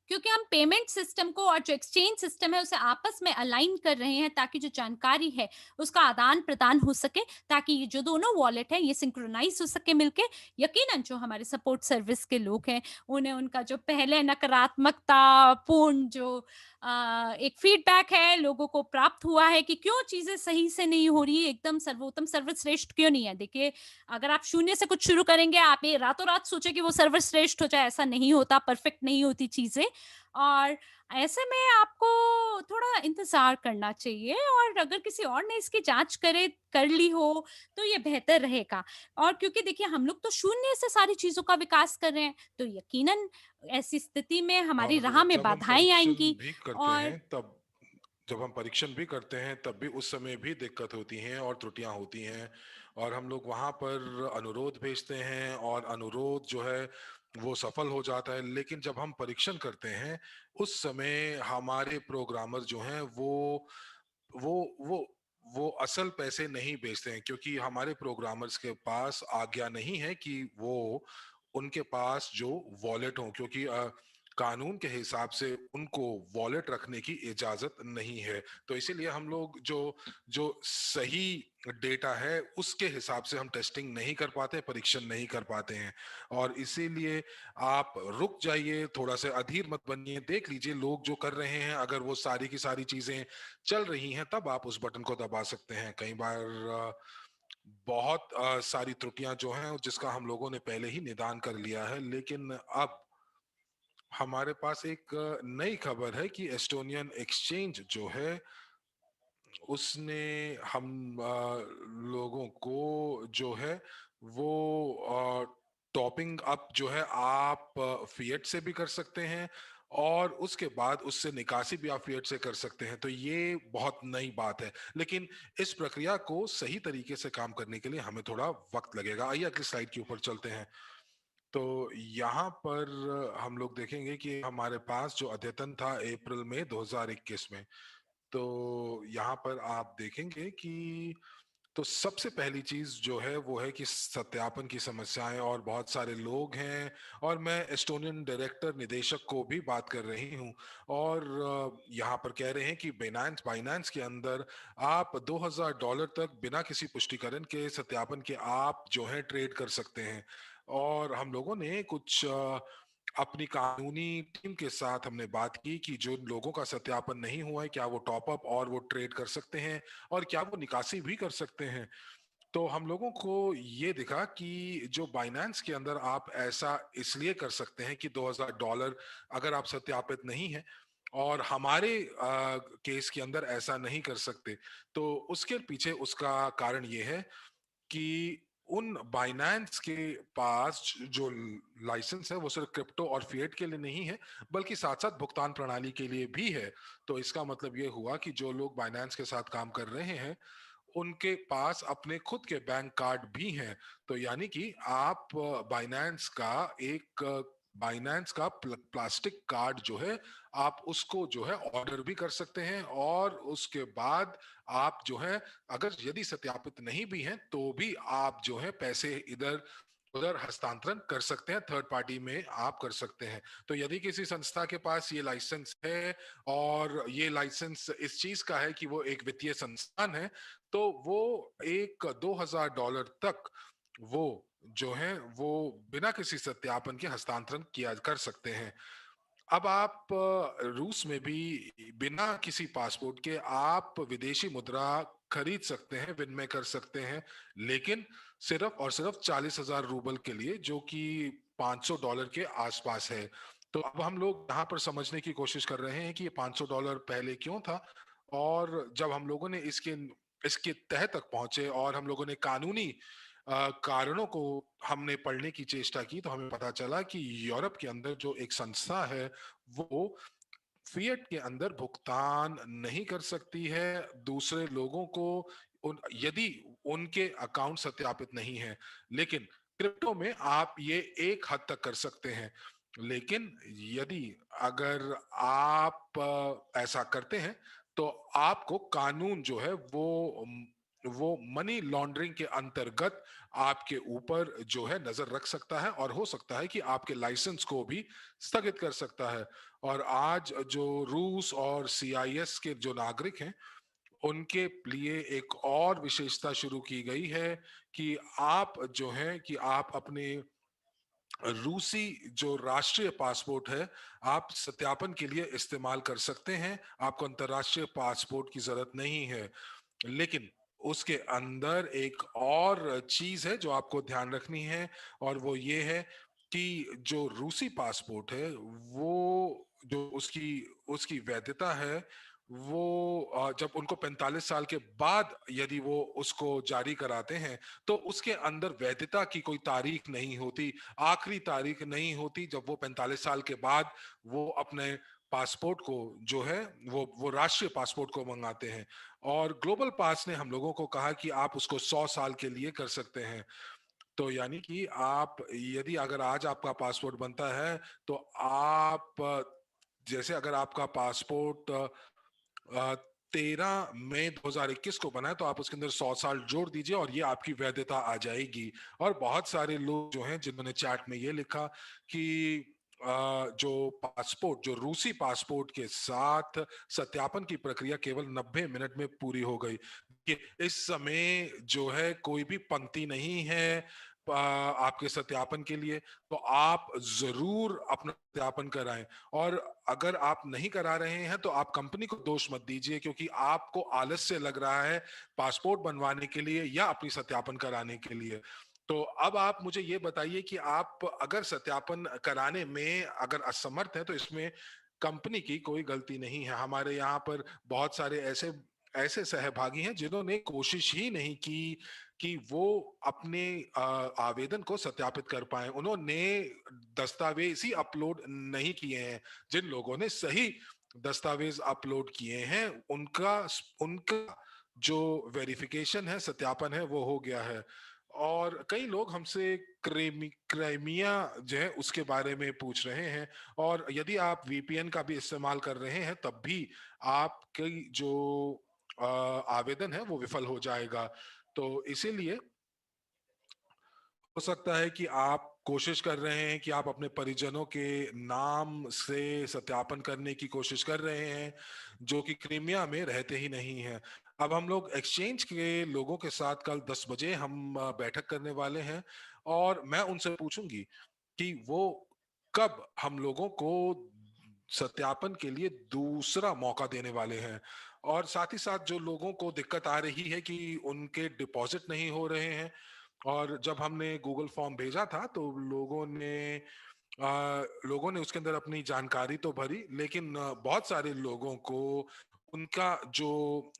क्योंकि हम पेमेंट सिस्टम को और जो एक्सचेंज सिस्टम है उसे आपस में अलाइन कर रहे हैं ताकि जो जानकारी है उसका आदान-प्रदान हो सके, ताकि ये जो दोनों वॉलेट हैं ये सिंक्रोनाइज़ हो सके मिलके। यकीनन जो हमारे सपोर्ट सर्विस के लोग हैं, उन्हें उनका जो पहले नकारात्मकता पूर्ण जो एक फीडबैक है लोगों को प्राप्त हुआ है कि क्यों चीज़ें सही से नहीं हो रही है, एकदम सर्वोत्तम सर्वश्रेष्ठ क्यों नहीं है। देखिए, अगर आप शून्य से कुछ शुरू करेंगे, आप ये रातों-रात सोचे कि वो सर्वश्रेष्ठ हो जाए, ऐसा नहीं होता, परफेक्ट नहीं होती चीज़ें। और ऐसे में आपको थोड़ा इंतज़ार करना चाहिए, और अगर किसी और ने इसकी जाँच कर ली हो, तो ये बेहतर रहेगा। और क्योंकि देखिए हम लोग तो शून्य से सारी चीज़ों का विकास कर रहे हैं, तो यकीनन ऐसी स्थिति में हमारी और राह में जब हम बाधाएँ परीक्षण आएँगी। भी करते और हैं तब जब हम परीक्षण भी करते हैं तब भी उस समय भी दिक्कत होती हैं और त्रुटियां होती हैं, और हम लोग वहां पर अनुरोध भेजते हैं और अनुरोध जो है वो सफल हो जाता है, लेकिन जब हम परीक्षण करते हैं उस समय हमारे प्रोग्रामर जो हैं वो वो वो असल पैसे नहीं बेचते हैं, क्योंकि हमारे प्रोग्रामर्स के पास आज्ञा नहीं है कि वो उनके पास जो वॉलेट हो, क्योंकि कानून के हिसाब से उनको वॉलेट रखने की इजाजत नहीं है। तो इसीलिए हम लोग जो जो सही डेटा है उसके हिसाब से हम टेस्टिंग नहीं कर पाते, परीक्षण नहीं कर पाते हैं। और इसीलिए आप रुक जाइए, थोड़ा सा अधीर मत बनिए, देख लीजिए लोग जो कर रहे हैं, अगर वो सारी की सारी चीजें चल रही हैं तब आप उस बटन को दबा सकते हैं। कई बार बहुत सारी त्रुटियां जो हैं जिसका हम लोगों ने पहले ही निदान कर लिया है, लेकिन अब हमारे पास एक नई खबर है कि एस्टोनियन एक्सचेंज जो है उसने हम लोगों को जो है वो टॉपिंग अप जो है आप फिएट से भी कर सकते हैं, और उसके बाद उससे निकासी भी आप फिएट से कर सकते हैं। तो ये बहुत नई बात है, लेकिन इस प्रक्रिया को सही तरीके से काम करने के लिए हमें थोड़ा वक्त लगेगा। आइए अगली स्लाइड के ऊपर चलते हैं। तो यहाँ पर हम लोग देखेंगे कि हमारे पास जो अद्यतन था अप्रैल में 2021 में, तो यहाँ पर आप देखेंगे कि तो सबसे पहली चीज जो है वो है कि सत्यापन की समस्याएं, और बहुत सारे लोग हैं, और मैं एस्टोनियन डायरेक्टर निदेशक को भी बात कर रही हूँ, और यहाँ पर कह रहे हैं कि बाइनेंस बाइनेंस के अंदर आप $2000 तक बिना किसी पुष्टिकरण के सत्यापन के आप जो है ट्रेड कर सकते हैं। और हम लोगों ने कुछ अपनी कानूनी टीम के साथ हमने बात की कि जो लोगों का सत्यापन नहीं हुआ है क्या वो टॉप अप और वो ट्रेड कर सकते हैं, और क्या वो निकासी भी कर सकते हैं। तो हम लोगों को ये दिखा कि जो बाइनेंस के अंदर आप ऐसा इसलिए कर सकते हैं कि $2000 अगर आप सत्यापित नहीं है, और हमारे केस के अंदर ऐसा नहीं कर सकते। तो उसके पीछे उसका कारण ये है कि उन बाइनेंस के पास जो लाइसेंस है वो सिर्फ क्रिप्टो और फिएट के लिए नहीं है, बल्कि साथ साथ भुगतान प्रणाली के लिए भी है। तो इसका मतलब ये हुआ कि जो लोग बाइनेंस के साथ काम कर रहे हैं उनके पास अपने खुद के बैंक कार्ड भी हैं। तो यानी कि आप बाइनेंस का प्लास्टिक कार्ड जो है आप उसको जो है ऑर्डर भी कर सकते हैं, और उसके बाद आप जो है अगर यदि सत्यापित नहीं भी हैं तो भी आप जो है पैसे इधर उधर हस्तांतरण कर सकते हैं, थर्ड पार्टी में आप कर सकते हैं। तो यदि किसी संस्था के पास ये लाइसेंस है, और ये लाइसेंस इस चीज का है कि वो एक वित्तीय संस्थान है, तो वो एक $2000 तक वो जो है वो बिना किसी सत्यापन के हस्तांतरण किया कर सकते हैं। अब आप रूस में भी बिना किसी पासपोर्ट के आप विदेशी मुद्रा खरीद सकते हैं, विनिमय कर सकते हैं, लेकिन सिर्फ और सिर्फ 40,000 रूबल के लिए, जो कि $500 के आसपास है। तो अब हम लोग यहाँ पर समझने की कोशिश कर रहे हैं कि ये $500 पहले क्यों था, और जब हम लोगों ने इसके इसके तह तक पहुंचे और हम लोगों ने कानूनी कारणों को हमने पढ़ने की चेष्टा की, तो हमें पता चला कि यूरोप के अंदर जो एक संस्था है वो फिएट के अंदर भुगतान नहीं कर सकती है दूसरे लोगों को, यदि उनके अकाउंट सत्यापित नहीं है। लेकिन क्रिप्टो में आप ये एक हद तक कर सकते हैं। लेकिन यदि अगर आप ऐसा करते हैं तो आपको कानून जो है वो वो मनी लॉन्ड्रिंग के अंतर्गत आपके ऊपर जो है नजर रख सकता है और हो सकता है कि आपके लाइसेंस को भी स्थगित कर सकता है। और आज जो रूस और सीआईएस के जो नागरिक हैं उनके लिए एक और विशेषता शुरू की गई है कि आप जो है कि आप अपने रूसी जो राष्ट्रीय पासपोर्ट है आप सत्यापन के लिए इस्तेमाल कर सकते हैं। आपको अंतर्राष्ट्रीय पासपोर्ट की जरूरत नहीं है। लेकिन उसके अंदर एक और चीज है जो आपको ध्यान रखनी है, और वो ये है कि जो रूसी पासपोर्ट है वो जो उसकी उसकी वैधता है वो जब उनको 45 साल के बाद यदि वो उसको जारी कराते हैं तो उसके अंदर वैधता की कोई तारीख नहीं होती, आखिरी तारीख नहीं होती जब वो 45 साल के बाद वो अपने पासपोर्ट को जो है वो राष्ट्रीय पासपोर्ट को मंगाते हैं। और ग्लोबल पास ने हम लोगों को कहा कि आप उसको 100 साल के लिए कर सकते हैं। तो यानी कि आप यदि अगर आज आपका पासपोर्ट बनता है तो आप जैसे अगर आपका पासपोर्ट 13 मई 2021 को बना है तो आप उसके अंदर 100 साल जोड़ दीजिए और ये आपकी वैधता आ जाएगी। और बहुत सारे लोग जो हैं जिन्होंने चैट में ये लिखा कि जो पासपोर्ट जो रूसी पासपोर्ट के साथ सत्यापन की प्रक्रिया केवल 90 मिनट में पूरी हो गई कि इस समय जो है कोई भी पंक्ति नहीं है आपके सत्यापन के लिए। तो आप जरूर अपना सत्यापन कराएं। और अगर आप नहीं करा रहे हैं तो आप कंपनी को दोष मत दीजिए क्योंकि आपको आलस्य लग रहा है पासपोर्ट बनवाने के लिए या अपनी सत्यापन कराने के लिए। तो अब आप मुझे ये बताइए कि आप अगर सत्यापन कराने में अगर असमर्थ है तो इसमें कंपनी की कोई गलती नहीं है। हमारे यहाँ पर बहुत सारे ऐसे ऐसे सहभागी हैं जिन्होंने कोशिश ही नहीं की कि वो अपने आवेदन को सत्यापित कर पाए। उन्होंने दस्तावेज ही अपलोड नहीं किए हैं। जिन लोगों ने सही दस्तावेज अपलोड किए हैं उनका उनका जो वेरिफिकेशन है सत्यापन है वो हो गया है। और कई लोग हमसे क्राइमिया जो है उसके बारे में पूछ रहे हैं। और यदि आप वीपीएन का भी इस्तेमाल कर रहे हैं तब भी आपकी जो आवेदन है वो विफल हो जाएगा। तो इसीलिए हो सकता है कि आप कोशिश कर रहे हैं कि आप अपने परिजनों के नाम से सत्यापन करने की कोशिश कर रहे हैं जो कि क्रीमिया में रहते ही नहीं हैं। अब हम लोग एक्सचेंज के लोगों के साथ कल 10 बजे हम बैठक करने वाले हैं और मैं उनसे पूछूंगी कि वो कब हम लोगों को सत्यापन के लिए दूसरा मौका देने वाले हैं। और साथ ही साथ जो लोगों को दिक्कत आ रही है कि उनके डिपॉजिट नहीं हो रहे हैं, और जब हमने गूगल फॉर्म भेजा था तो लोगों ने उसके अंदर अपनी जानकारी तो भरी लेकिन बहुत सारे लोगों को उनका जो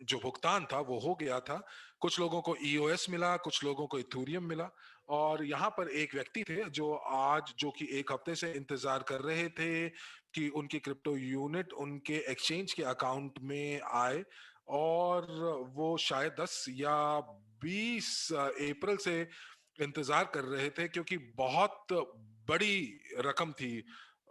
जो भुगतान था वो हो गया था। कुछ लोगों को ईओएस मिला, कुछ लोगों को इथूरियम मिला। और यहाँ पर एक व्यक्ति थे जो कि एक हफ्ते से इंतजार कर रहे थे कि उनकी क्रिप्टो यूनिट उनके एक्सचेंज के अकाउंट में आए। और वो शायद 10 या 20 अप्रैल से इंतजार कर रहे थे क्योंकि बहुत बड़ी रकम थी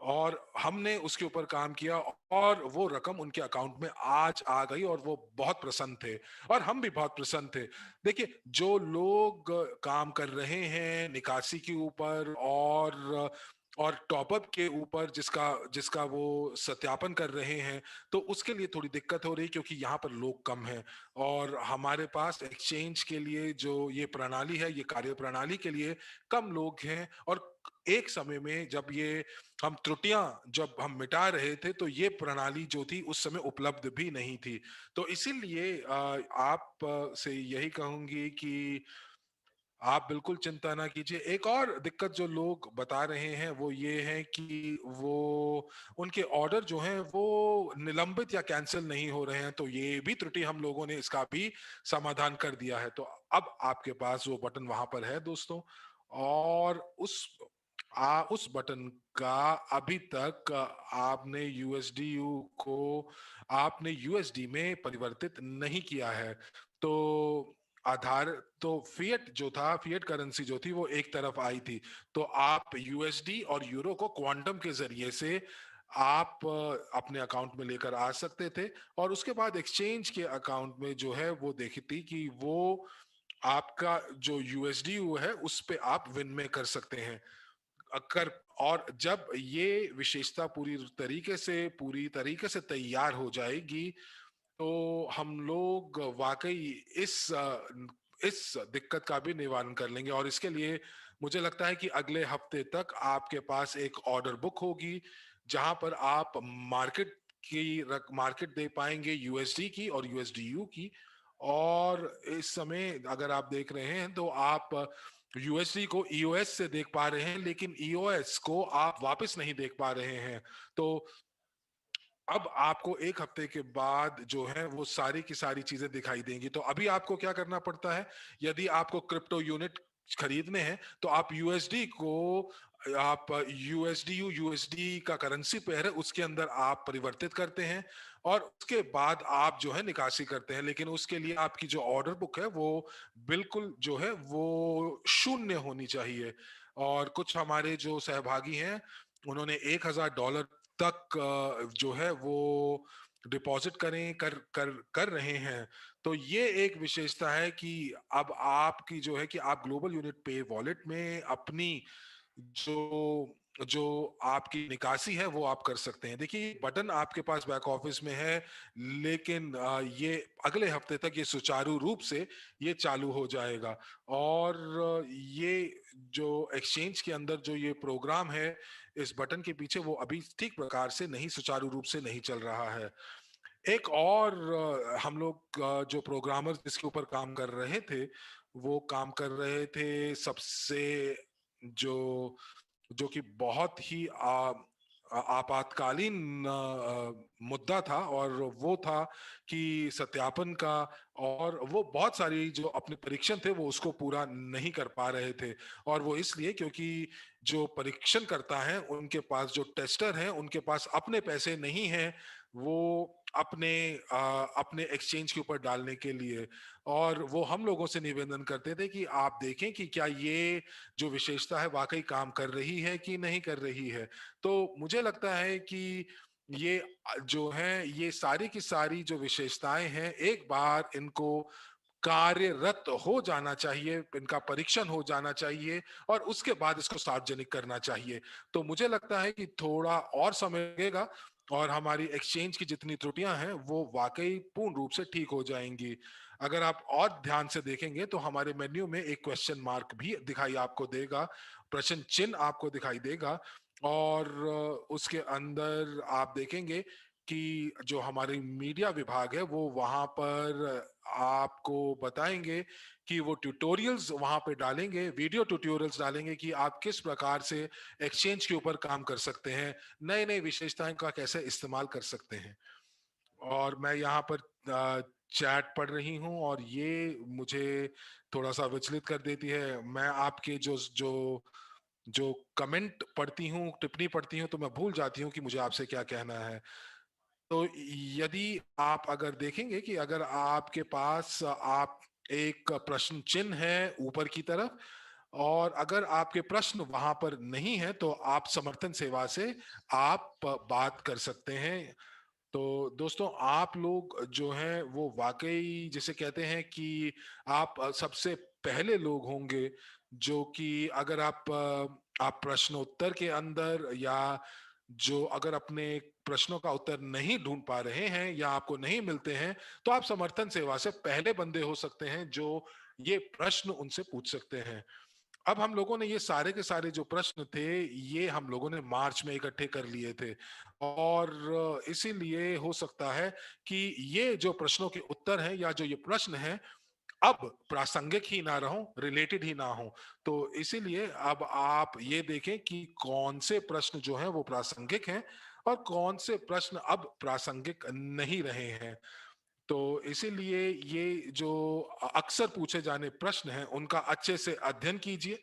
और हमने उसके ऊपर काम किया और वो रकम उनके अकाउंट में आज आ गई और वो बहुत प्रसन्न थे और हम भी बहुत प्रसन्न थे। देखिए, जो लोग काम कर रहे हैं निकासी के ऊपर और टॉपअप के ऊपर जिसका जिसका वो सत्यापन कर रहे हैं, तो उसके लिए थोड़ी दिक्कत हो रही क्योंकि यहाँ पर लोग कम हैं और हमारे पास एक्सचेंज के लिए जो ये प्रणाली है, ये कार्य प्रणाली के लिए कम लोग हैं। और एक समय में जब हम मिटा रहे थे तो ये प्रणाली जो थी उस समय उपलब्ध भी नहीं थी। तो इसीलिए आप से यही कहूंगी कि आप बिल्कुल चिंता ना कीजिए। एक और दिक्कत जो लोग बता रहे हैं वो ये है कि वो उनके ऑर्डर जो हैं वो निलंबित या कैंसिल नहीं हो रहे हैं। तो ये भी त्रुटि हम लोगों ने इसका भी समाधान कर दिया है। तो अब आपके पास वो बटन वहां पर है दोस्तों, और उस बटन का अभी तक को आपने यूएसडी में परिवर्तित नहीं किया है। तो आधार तो फिएट करेंसी जो थी वो एक तरफ आई थी। तो आप यूएसडी और यूरो को क्वांटम के जरिए से आप अपने अकाउंट में लेकर आ सकते थे और उसके बाद एक्सचेंज के अकाउंट में जो है वो देखी थी कि वो आपका जो यूएसडीयू है उस पे आप विनिमय कर सकते हैं अकर। और जब ये विशेषता पूरी तरीके से तैयार हो जाएगी तो हम लोग वाकई इस दिक्कत का भी निवारण कर लेंगे। और इसके लिए मुझे लगता है कि अगले हफ्ते तक आपके पास एक ऑर्डर बुक होगी जहां पर आप मार्केट मार्केट दे पाएंगे यूएसडी की और यूएसडीयू की। और इस समय अगर आप देख रहे हैं तो आप यूएसडी को ईओएस से देख पा रहे हैं लेकिन ईओएस को आप वापस नहीं देख पा रहे हैं। तो अब आपको एक हफ्ते के बाद जो है वो सारी की सारी चीजें दिखाई देंगी। तो अभी आपको क्या करना पड़ता है, यदि आपको क्रिप्टो यूनिट खरीदने हैं तो आप यूएसडी को आप यूएसडीयू यूएसडी का करेंसी पेयर है उसके अंदर आप परिवर्तित करते हैं और उसके बाद आप जो है निकासी करते हैं। लेकिन उसके लिए आपकी जो ऑर्डर बुक है वो बिल्कुल जो है वो शून्य होनी चाहिए। और कुछ हमारे जो सहभागी हैं उन्होंने $1,000 तक जो है वो डिपॉजिट करें कर कर कर रहे हैं। तो ये एक विशेषता है कि अब आपकी जो है कि आप ग्लोबल यूनिट पे वॉलेट में अपनी जो जो आपकी निकासी है वो आप कर सकते हैं। देखिए बटन आपके पास बैक ऑफिस में है लेकिन ये अगले हफ्ते तक ये सुचारू रूप से ये चालू हो जाएगा। और ये जो एक्सचेंज के अंदर जो ये प्रोग्राम है इस बटन के पीछे वो अभी ठीक प्रकार से नहीं सुचारू रूप से नहीं चल रहा है। एक और हम लोग जो प्रोग्रामर जिसके ऊपर काम कर रहे थे वो काम कर रहे थे सबसे जो जो कि बहुत ही आपातकालीन मुद्दा था और वो था कि सत्यापन का। और वो बहुत सारी जो अपने परीक्षण थे वो उसको पूरा नहीं कर पा रहे थे। और वो इसलिए क्योंकि जो परीक्षण करता है उनके पास जो टेस्टर हैं उनके पास अपने पैसे नहीं हैं वो अपने अपने एक्सचेंज के ऊपर डालने के लिए। और वो हम लोगों से निवेदन करते थे कि आप देखें कि क्या ये जो विशेषता है वाकई काम कर रही है कि नहीं कर रही है। तो मुझे लगता है कि ये जो है ये सारी की सारी जो विशेषताएं हैं एक बार इनको कार्यरत हो जाना चाहिए, इनका परीक्षण हो जाना चाहिए और उसके बाद इसको सार्वजनिक करना चाहिए। तो मुझे लगता है कि थोड़ा और समय लगेगा और हमारी एक्सचेंज की जितनी त्रुटियां हैं वो वाकई पूर्ण रूप से ठीक हो जाएंगी। अगर आप और ध्यान से देखेंगे तो हमारे मेन्यू में एक क्वेश्चन मार्क भी दिखाई आपको देगा, प्रश्न चिन्ह आपको दिखाई देगा। और उसके अंदर आप देखेंगे कि जो हमारी मीडिया विभाग है वो वहां पर आपको बताएंगे कि वो ट्यूटोरियल्स वहां पे डालेंगे, वीडियो ट्यूटोरियल्स डालेंगे कि आप किस प्रकार से एक्सचेंज के ऊपर काम कर सकते हैं, नए नए विशेषताएं का कैसे इस्तेमाल कर सकते हैं। और मैं यहाँ पर चैट पढ़ रही हूँ और ये मुझे थोड़ा सा विचलित कर देती है। मैं आपके जो जो जो कमेंट पढ़ती हूँ, टिप्पणी पढ़ती हूँ तो मैं भूल जाती हूँ कि मुझे आपसे क्या कहना है। तो यदि आप अगर देखेंगे कि अगर आपके पास आप एक प्रश्न चिन्ह है ऊपर की तरफ और अगर आपके प्रश्न वहां पर नहीं है तो आप समर्थन सेवा से आप बात कर सकते हैं। तो दोस्तों आप लोग जो हैं वो वाकई जिसे कहते हैं कि आप सबसे पहले लोग होंगे जो कि अगर आप प्रश्नोत्तर के अंदर या जो अगर अपने प्रश्नों का उत्तर नहीं ढूंढ पा रहे हैं या आपको नहीं मिलते हैं तो आप समर्थन सेवा से पहले बंदे हो सकते हैं जो ये प्रश्न उनसे पूछ सकते हैं। अब हम लोगों ने ये सारे के सारे जो प्रश्न थे ये हम लोगों ने मार्च में इकट्ठे कर लिए थे और इसीलिए हो सकता है कि ये जो प्रश्नों के उत्तर हैं या जो ये प्रश्न हैं अब प्रासंगिक ही ना रहो, रिलेटेड ही ना हो। तो इसीलिए अब आप ये देखें कि कौन से प्रश्न जो हैं वो प्रासंगिक हैं और कौन से प्रश्न अब प्रासंगिक नहीं रहे हैं। तो इसीलिए ये जो अक्सर पूछे जाने प्रश्न हैं उनका अच्छे से अध्ययन कीजिए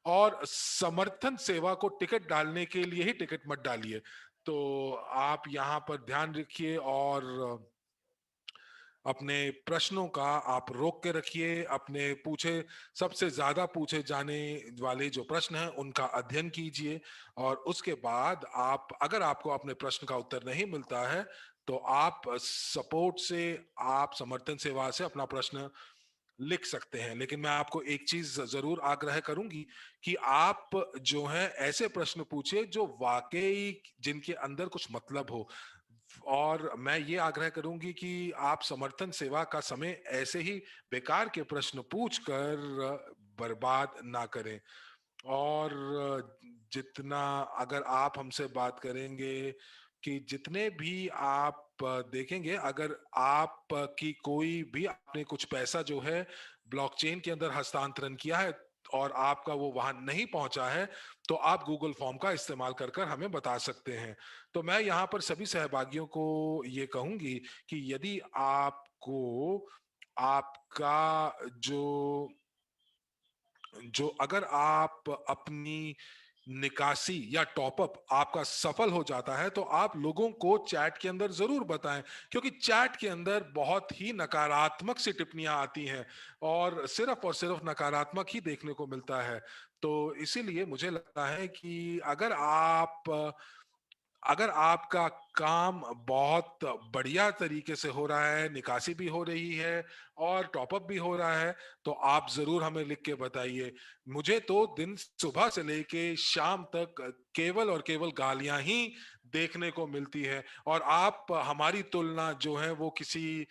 और समर्थन सेवा को टिकट डालने के लिए ही टिकट मत डालिए। तो आप यहाँ पर ध्यान रखिए और अपने प्रश्नों का आप रोक के रखिए, अपने सबसे ज्यादा पूछे जाने वाले जो प्रश्न हैं उनका अध्ययन कीजिए, और उसके बाद आप, अगर आपको अपने प्रश्न का उत्तर नहीं मिलता है, तो आप सपोर्ट से, आप समर्थन सेवा से अपना प्रश्न लिख सकते हैं। लेकिन मैं आपको एक चीज जरूर आग्रह करूंगी कि आप जो है ऐसे प्रश्न पूछिए जो वाकई जिनके अंदर कुछ मतलब हो, और मैं ये आग्रह करूंगी कि आप समर्थन सेवा का समय ऐसे ही बेकार के प्रश्न पूछकर बर्बाद ना करें। और जितना, अगर आप हमसे बात करेंगे कि जितने भी आप देखेंगे, अगर आप की कोई भी, आपने कुछ पैसा जो है ब्लॉकचेन के अंदर हस्तांतरण किया है और आपका वो वहां नहीं पहुंचा है, तो आप गूगल फॉर्म का इस्तेमाल कर कर हमें बता सकते हैं। तो मैं यहाँ पर सभी सहभागियों को ये कहूंगी कि यदि आपको आपका जो जो अगर आप अपनी निकासी या टॉपअप आपका सफल हो जाता है, तो आप लोगों को चैट के अंदर जरूर बताएं, क्योंकि चैट के अंदर बहुत ही नकारात्मक सी टिप्पणियां आती हैं और सिर्फ नकारात्मक ही देखने को मिलता है। तो इसीलिए मुझे लगता है कि अगर आपका काम बहुत बढ़िया तरीके से हो रहा है, निकासी भी हो रही है और टॉपअप भी हो रहा है, तो आप जरूर हमें लिख के बताइए। मुझे तो दिन सुबह से लेके शाम तक केवल और केवल गालियां ही देखने को मिलती है, और आप हमारी तुलना जो है वो किसी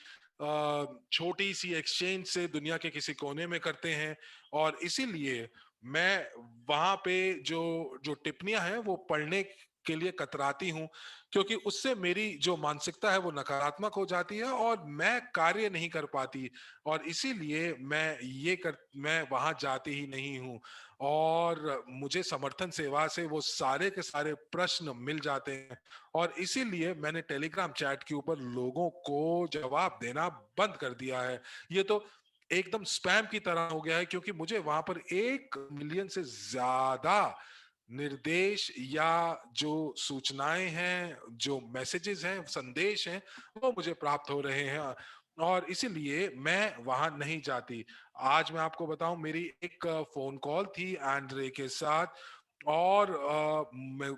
छोटी सी एक्सचेंज से दुनिया के किसी कोने में करते हैं। और इसीलिए मैं वहां पे जो जो टिप्पणियां हैं वो पढ़ने के लिए कतराती हूं, क्योंकि उससे मेरी जो मानसिकता है वो नकारात्मक हो जाती है और मैं कार्य नहीं कर पाती। और इसीलिए मैं वहां जाती ही नहीं हूं, और मुझे समर्थन सेवा से वो सारे के सारे प्रश्न मिल जाते हैं। और इसीलिए मैंने टेलीग्राम चैट के ऊपर लोगों को जवाब देना बंद कर दिया है। ये तो एकदम स्पैम की तरह हो गया है, क्योंकि मुझे वहां पर 1 मिलियन से ज्यादा निर्देश या जो सूचनाएं हैं, जो मैसेजेस हैं, संदेश हैं, वो मुझे प्राप्त हो रहे हैं, और इसीलिए मैं वहां नहीं जाती। आज मैं आपको बताऊं, मेरी एक फोन कॉल थी एंड्रे के साथ, और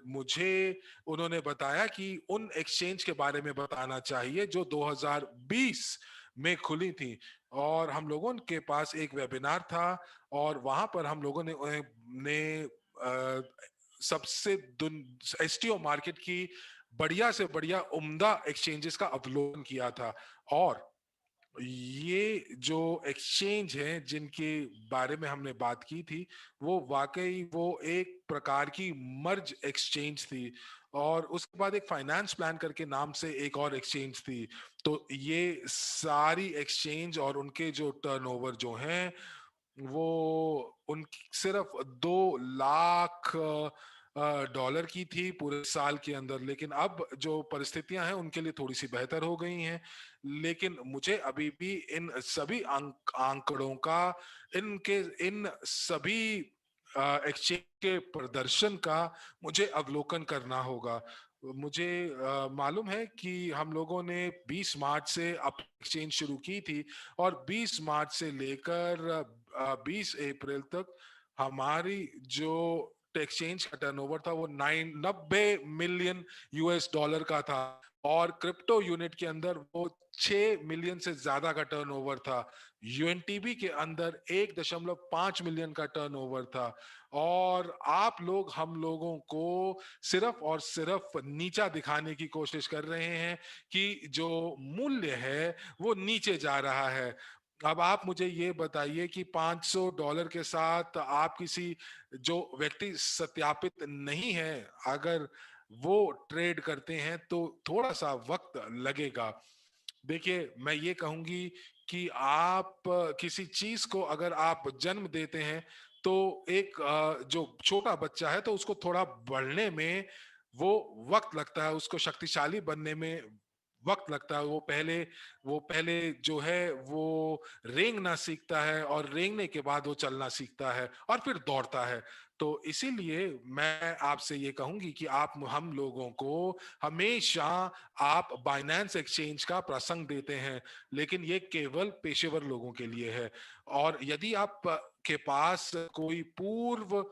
मुझे उन्होंने बताया कि उन एक्सचेंज के बारे में बताना चाहिए जो 2020 में खुली थी, और हम लोगों के पास एक वेबिनार था, और वहां पर हम लोगों ने अ, सबसे एसटीओ मार्केट की बढ़िया से बढ़िया उम्दा एक्सचेंजेस का अवलोकन किया था। और ये जो एक्सचेंज हैं जिनके बारे में हमने बात की थी, वो वाकई वो एक प्रकार की मर्ज एक्सचेंज थी। और उसके बाद एक फाइनेंस प्लान करके नाम से एक और एक्सचेंज थी। तो ये सारी एक्सचेंज और उनके जो टर्नओवर जो हैं, वो उन सिर्फ 2 लाख डॉलर की थी पूरे साल के अंदर। लेकिन अब जो परिस्थितियां हैं उनके लिए थोड़ी सी बेहतर हो गई हैं। लेकिन मुझे अभी भी इन सभी आंकड़ों का, इनके इन सभी एक्सचेंज के प्रदर्शन का मुझे अवलोकन करना होगा। मुझे मालूम है कि हम लोगों ने 20 मार्च से अप एक्सचेंज शुरू की थी, और 20 मार्च से लेकर 20 अप्रैल तक हमारी जो एक्सचेंज का टर्नओवर था वो 90 मिलियन यूएस डॉलर का था, और क्रिप्टो यूनिट के अंदर वो 6 मिलियन से ज्यादा का टर्नओवर था। यूएनटीबी के अंदर 1.5 मिलियन का टर्नओवर था। और आप लोग हम लोगों को सिर्फ और सिर्फ नीचा दिखाने की कोशिश कर रहे हैं कि जो मूल्य है वो नीचे जा रहा है। अब आप मुझे ये बताइए कि $500 के साथ आप किसी, जो व्यक्ति सत्यापित नहीं है, अगर वो ट्रेड करते हैं तो थोड़ा सा वक्त लगेगा। देखिए, मैं ये कहूंगी कि आप किसी चीज को अगर आप जन्म देते हैं, तो एक जो छोटा बच्चा है तो उसको थोड़ा बढ़ने में वो वक्त लगता है, उसको शक्तिशाली बनने में वक्त लगता है। वो पहले जो है वो रेंगना सीखता है, और रेंगने के बाद वो चलना सीखता है और फिर दौड़ता है। तो इसीलिए मैं आपसे ये कहूंगी कि आप हम लोगों को हमेशा, आप बाइनेंस एक्सचेंज का प्रसंग देते हैं, लेकिन ये केवल पेशेवर लोगों के लिए है। और यदि आप के पास कोई पूर्व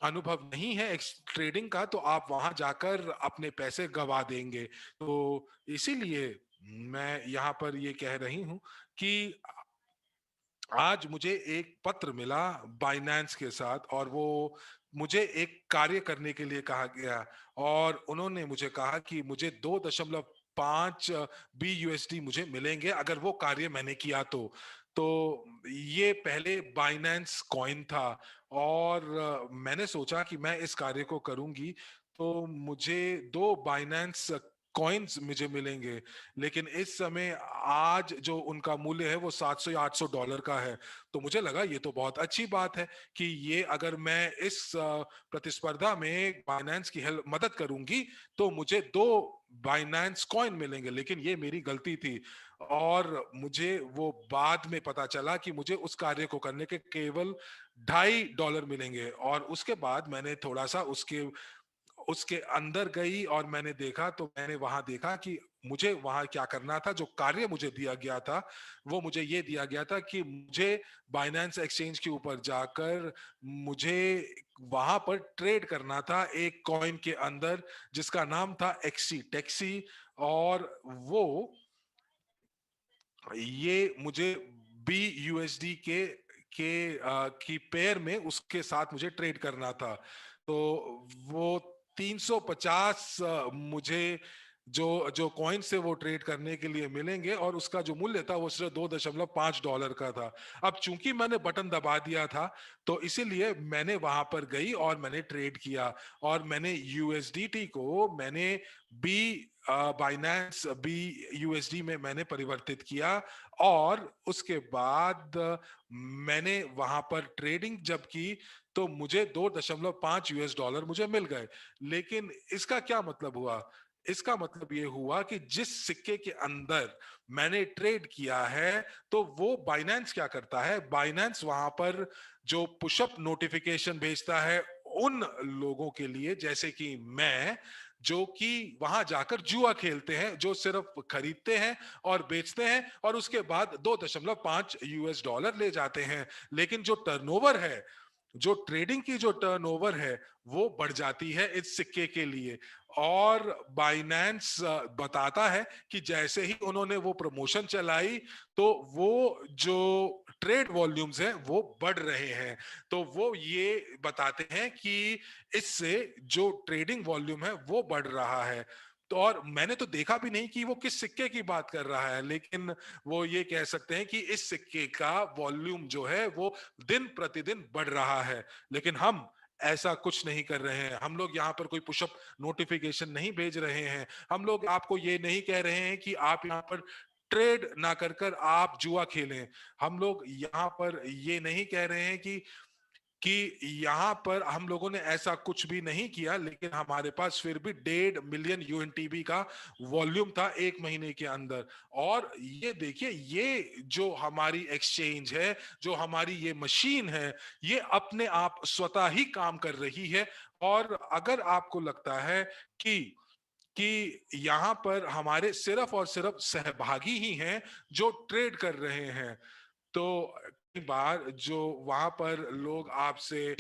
अनुभव नहीं है ट्रेडिंग का, तो आप वहां जाकर अपने पैसे गवा देंगे। तो इसीलिए मैं यहाँ पर ये कह रही हूं कि आज मुझे एक पत्र मिला बाइनेंस के साथ, और वो मुझे एक कार्य करने के लिए कहा गया, और उन्होंने मुझे कहा कि मुझे 2.5 BUSD मुझे मिलेंगे अगर वो कार्य मैंने किया तो ये पहले बाइनेंस कॉइन था, और मैंने सोचा कि मैं इस कार्य को करूंगी तो मुझे 2 बाइनेंस कॉइन्स मुझे मिलेंगे। लेकिन इस समय आज जो उनका मूल्य है वो $700 या $800 का है। तो मुझे लगा ये तो बहुत अच्छी बात है कि ये अगर मैं इस प्रतिस्पर्धा में बाइनेंस की हेल्प मदद करूंगी तो मुझे 2 बाइनेंस कॉइन मिलेंगे। लेकिन ये मेरी गलती थी, और मुझे वो बाद में पता चला कि मुझे उस कार्य को करने के केवल $2.5 मिलेंगे। और उसके बाद मैंने थोड़ा सा उसके उसके अंदर गई और मैंने देखा, तो मैंने वहां देखा कि मुझे वहां क्या करना था। जो कार्य मुझे दिया गया था वो मुझे ये दिया गया था कि मुझे बाइनेंस एक्सचेंज के ऊपर जाकर मुझे वहां पर ट्रेड करना था एक कॉइन के अंदर जिसका नाम था एक्सी टैक्सी। और वो ये मुझे BUSD की पेयर में उसके साथ मुझे ट्रेड करना था। तो वो 350 मुझे जो जो कॉइन से वो ट्रेड करने के लिए मिलेंगे, और उसका जो मूल्य था वो सिर्फ $2.5 का था। अब चूंकि मैंने बटन दबा दिया था, तो इसीलिए मैंने वहां पर गई और मैंने ट्रेड किया, और मैंने USDT को मैंने बी बाइनेंस BUSD में मैंने परिवर्तित किया। और उसके बाद मैंने वहां पर ट्रेडिंग जब की तो मुझे $2.5 मुझे मिल गए। लेकिन इसका क्या मतलब हुआ? इसका मतलब ये हुआ कि जिस सिक्के के अंदर मैंने ट्रेड किया है, तो वो बाइनेंस क्या करता है, बाइनेंस वहां पर जो पुशअप नोटिफिकेशन भेजता है उन लोगों के लिए, जैसे कि मैं, जो कि वहां जाकर जुआ खेलते हैं, जो सिर्फ खरीदते हैं और बेचते हैं और उसके बाद $2.5 ले जाते हैं। लेकिन जो टर्नओवर है, जो ट्रेडिंग की जो टर्नओवर है, वो बढ़ जाती है इस सिक्के के लिए। और बाइनेंस बताता है कि जैसे ही उन्होंने वो प्रमोशन चलाई, तो वो जो ट्रेड वॉल्यूम्स हैं वो बढ़ रहे हैं। तो वो ये बताते हैं कि इससे जो ट्रेडिंग वॉल्यूम है वो बढ़ रहा है। तो और मैंने तो देखा भी नहीं कि वो किस सिक्के की बात कर रहा है, लेकिन वो ये कह सकते हैं कि इस सिक्के का वॉल्यूम जो है वो दिन प्रतिदिन बढ़ रहा है। लेकिन हम ऐसा कुछ नहीं कर रहे हैं। हम लोग यहाँ पर कोई पुशअप नोटिफिकेशन नहीं भेज रहे हैं। हम लोग आपको ये नहीं कह रहे हैं कि आप यहाँ पर ट्रेड ना कर कर आप जुआ खेलें। हम लोग यहाँ पर ये नहीं कह रहे हैं कि यहाँ पर हम लोगों ने ऐसा कुछ भी नहीं किया, लेकिन हमारे पास फिर भी 1.5 मिलियन UNTB का वॉल्यूम था एक महीने के अंदर। और ये देखिए, ये जो हमारी एक्सचेंज है, जो हमारी ये मशीन है, ये अपने आप स्वतः ही काम कर रही है। और अगर आपको लगता है कि यहाँ पर हमारे सिर्फ और सिर्फ सहभागी ही हैं जो ट्रेड कर रहे हैं, तो कई बार जो वहां पर लोग आपसे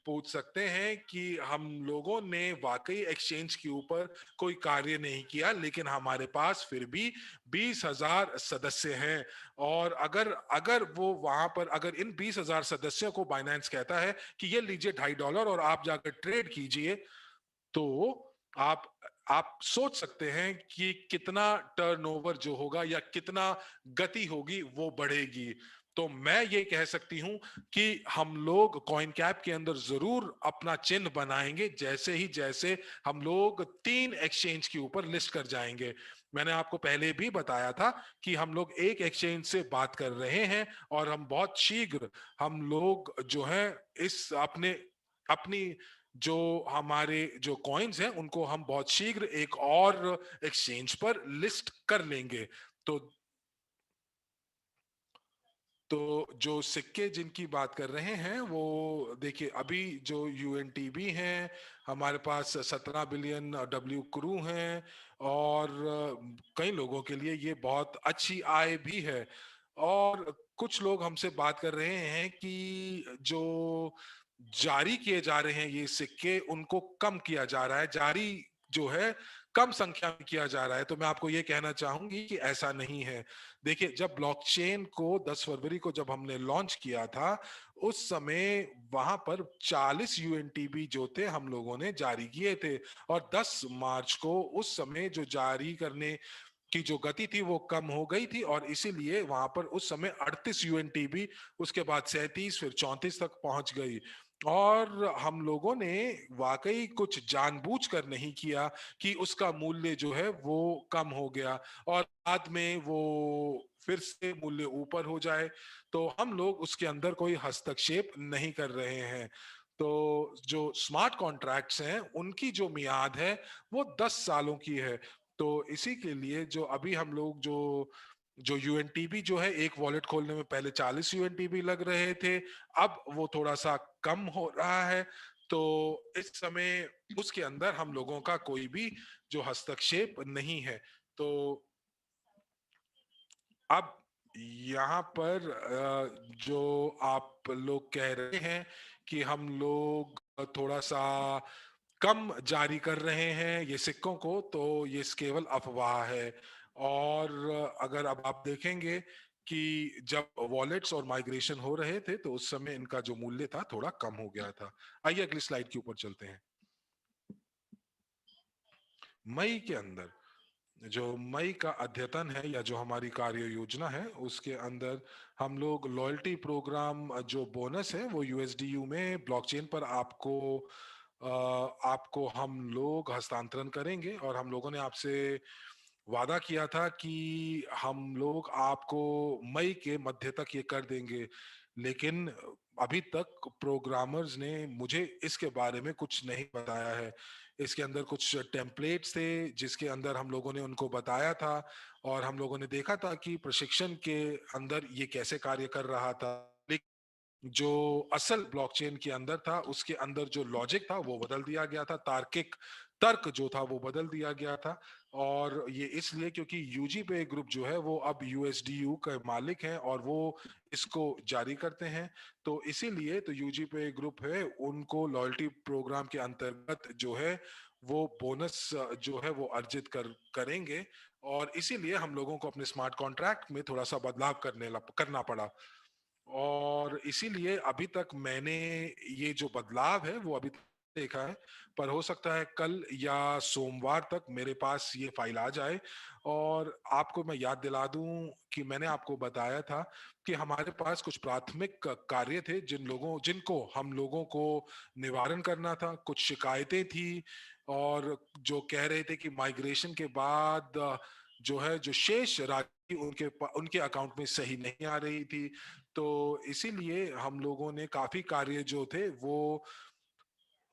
पूछ सकते हैं कि हम लोगों ने वाकई एक्सचेंज के ऊपर कोई कार्य नहीं किया, लेकिन हमारे पास फिर भी 20,000 सदस्य हैं। और अगर अगर वो वहां पर, अगर इन 20,000 सदस्यों को बाइनेंस कहता है कि ये लीजिए $2.5 और आप जाकर ट्रेड कीजिए, तो आप आप सोच सकते हैं कि कितना टर्नओवर जो होगा या कितना गति होगी वो बढ़ेगी। तो मैं ये कह सकती हूं कि हम लोग कॉइन कैप के अंदर जरूर अपना चिन्ह बनाएंगे, जैसे हम लोग 3 एक्सचेंज के ऊपर लिस्ट कर जाएंगे। मैंने आपको पहले भी बताया था कि हम लोग एक एक्सचेंज से बात कर रहे हैं, और हम बहुत शीघ्र हम लोग जो है इस अपने अपनी जो हमारे जो कॉइन्स हैं उनको हम बहुत शीघ्र एक और एक्सचेंज पर लिस्ट कर लेंगे। तो तो जो सिक्के जिनकी बात कर रहे हैं वो देखिए, अभी जो यूएनटीबी हैं, हमारे पास 17 बिलियन डब्ल्यू क्रू हैं, और कई लोगों के लिए ये बहुत अच्छी आय भी है। और कुछ लोग हमसे बात कर रहे हैं कि जो जारी किए जा रहे हैं ये सिक्के, उनको कम किया जा रहा है, जारी जो है कम संख्या में किया जा रहा है। तो मैं आपको ये कहना चाहूंगी कि ऐसा नहीं है। देखिए, जब ब्लॉकचेन को 10 फरवरी को जब हमने लॉन्च किया था, उस समय वहां पर 40 यूएनटीबी जो थे हम लोगों ने जारी किए थे, और 10 मार्च को उस समय जो जारी करने की जो गति थी वो कम हो गई थी, और इसीलिए वहां पर उस समय 38 यूएनटीबी, उसके बाद 37, फिर 34 तक पहुंच गई। और हम लोगों ने वाकई कुछ जानबूझकर नहीं किया कि उसका मूल्य जो है वो कम हो गया और बाद में वो फिर से मूल्य ऊपर हो जाए। तो हम लोग उसके अंदर कोई हस्तक्षेप नहीं कर रहे हैं। तो जो स्मार्ट कॉन्ट्रैक्ट्स हैं उनकी जो मियाद है वो 10 सालों की है। तो इसी के लिए जो अभी हम लोग जो जो यूएनटीबी जो है, एक वॉलेट खोलने में पहले 40 यूएनटीबी लग रहे थे, अब वो थोड़ा सा कम हो रहा है। तो इस समय उसके अंदर हम लोगों का कोई भी जो हस्तक्षेप नहीं है। तो अब यहाँ पर जो आप लोग कह रहे हैं कि हम लोग थोड़ा सा कम जारी कर रहे हैं ये सिक्कों को, तो ये केवल अफवाह है। और अगर अब आप देखेंगे कि जब वॉलेट्स और माइग्रेशन हो रहे थे तो उस समय इनका जो मूल्य था थोड़ा कम हो गया था। आइए अगली स्लाइड के ऊपर चलते हैं। मई के अंदर जो मई का अद्यतन है या जो हमारी कार्य योजना है उसके अंदर हम लोग लॉयल्टी प्रोग्राम जो बोनस है वो यूएसडीयू में ब्लॉकचेन पर आपको हम लोग हस्तांतरण करेंगे। और हम लोगों ने आपसे वादा किया था कि हम लोग आपको मई के मध्य तक ये कर देंगे, लेकिन अभी तक प्रोग्रामर्स ने मुझे इसके बारे में कुछ नहीं बताया है। इसके अंदर कुछ टेम्पलेट्स थे जिसके अंदर हम लोगों ने उनको बताया था, और हम लोगों ने देखा था कि प्रशिक्षण के अंदर ये कैसे कार्य कर रहा था। जो असल ब्लॉकचेन के अंदर था उसके अंदर जो लॉजिक था वो बदल दिया गया था, तार्किक तर्क जो था वो बदल दिया गया था। और ये इसलिए क्योंकि यूजी पे ग्रुप जो है वो अब यूएसडीयू का मालिक है और वो इसको जारी करते हैं। तो इसीलिए तो यूजी पे ग्रुप है, उनको लॉयल्टी प्रोग्राम के अंतर्गत जो है वो बोनस जो है वो अर्जित करेंगे। और इसीलिए हम लोगों को अपने स्मार्ट कॉन्ट्रैक्ट में थोड़ा सा बदलाव करना पड़ा। और इसीलिए अभी तक मैंने ये जो बदलाव है वो अभी तक देखा है, पर हो सकता है कल या सोमवार तक मेरे पास ये फाइल आ जाए। और आपको मैं याद दिला दूं कि मैंने आपको बताया था कि हमारे पास कुछ प्राथमिक कार्य थे जिनको हम लोगों को निवारण करना था। कुछ शिकायतें थी और जो कह रहे थे कि माइग्रेशन के बाद जो है जो शेष राशि उनके अकाउंट में सही नहीं आ रही थी। तो इसीलिए हम लोगों ने काफी कार्य जो थे वो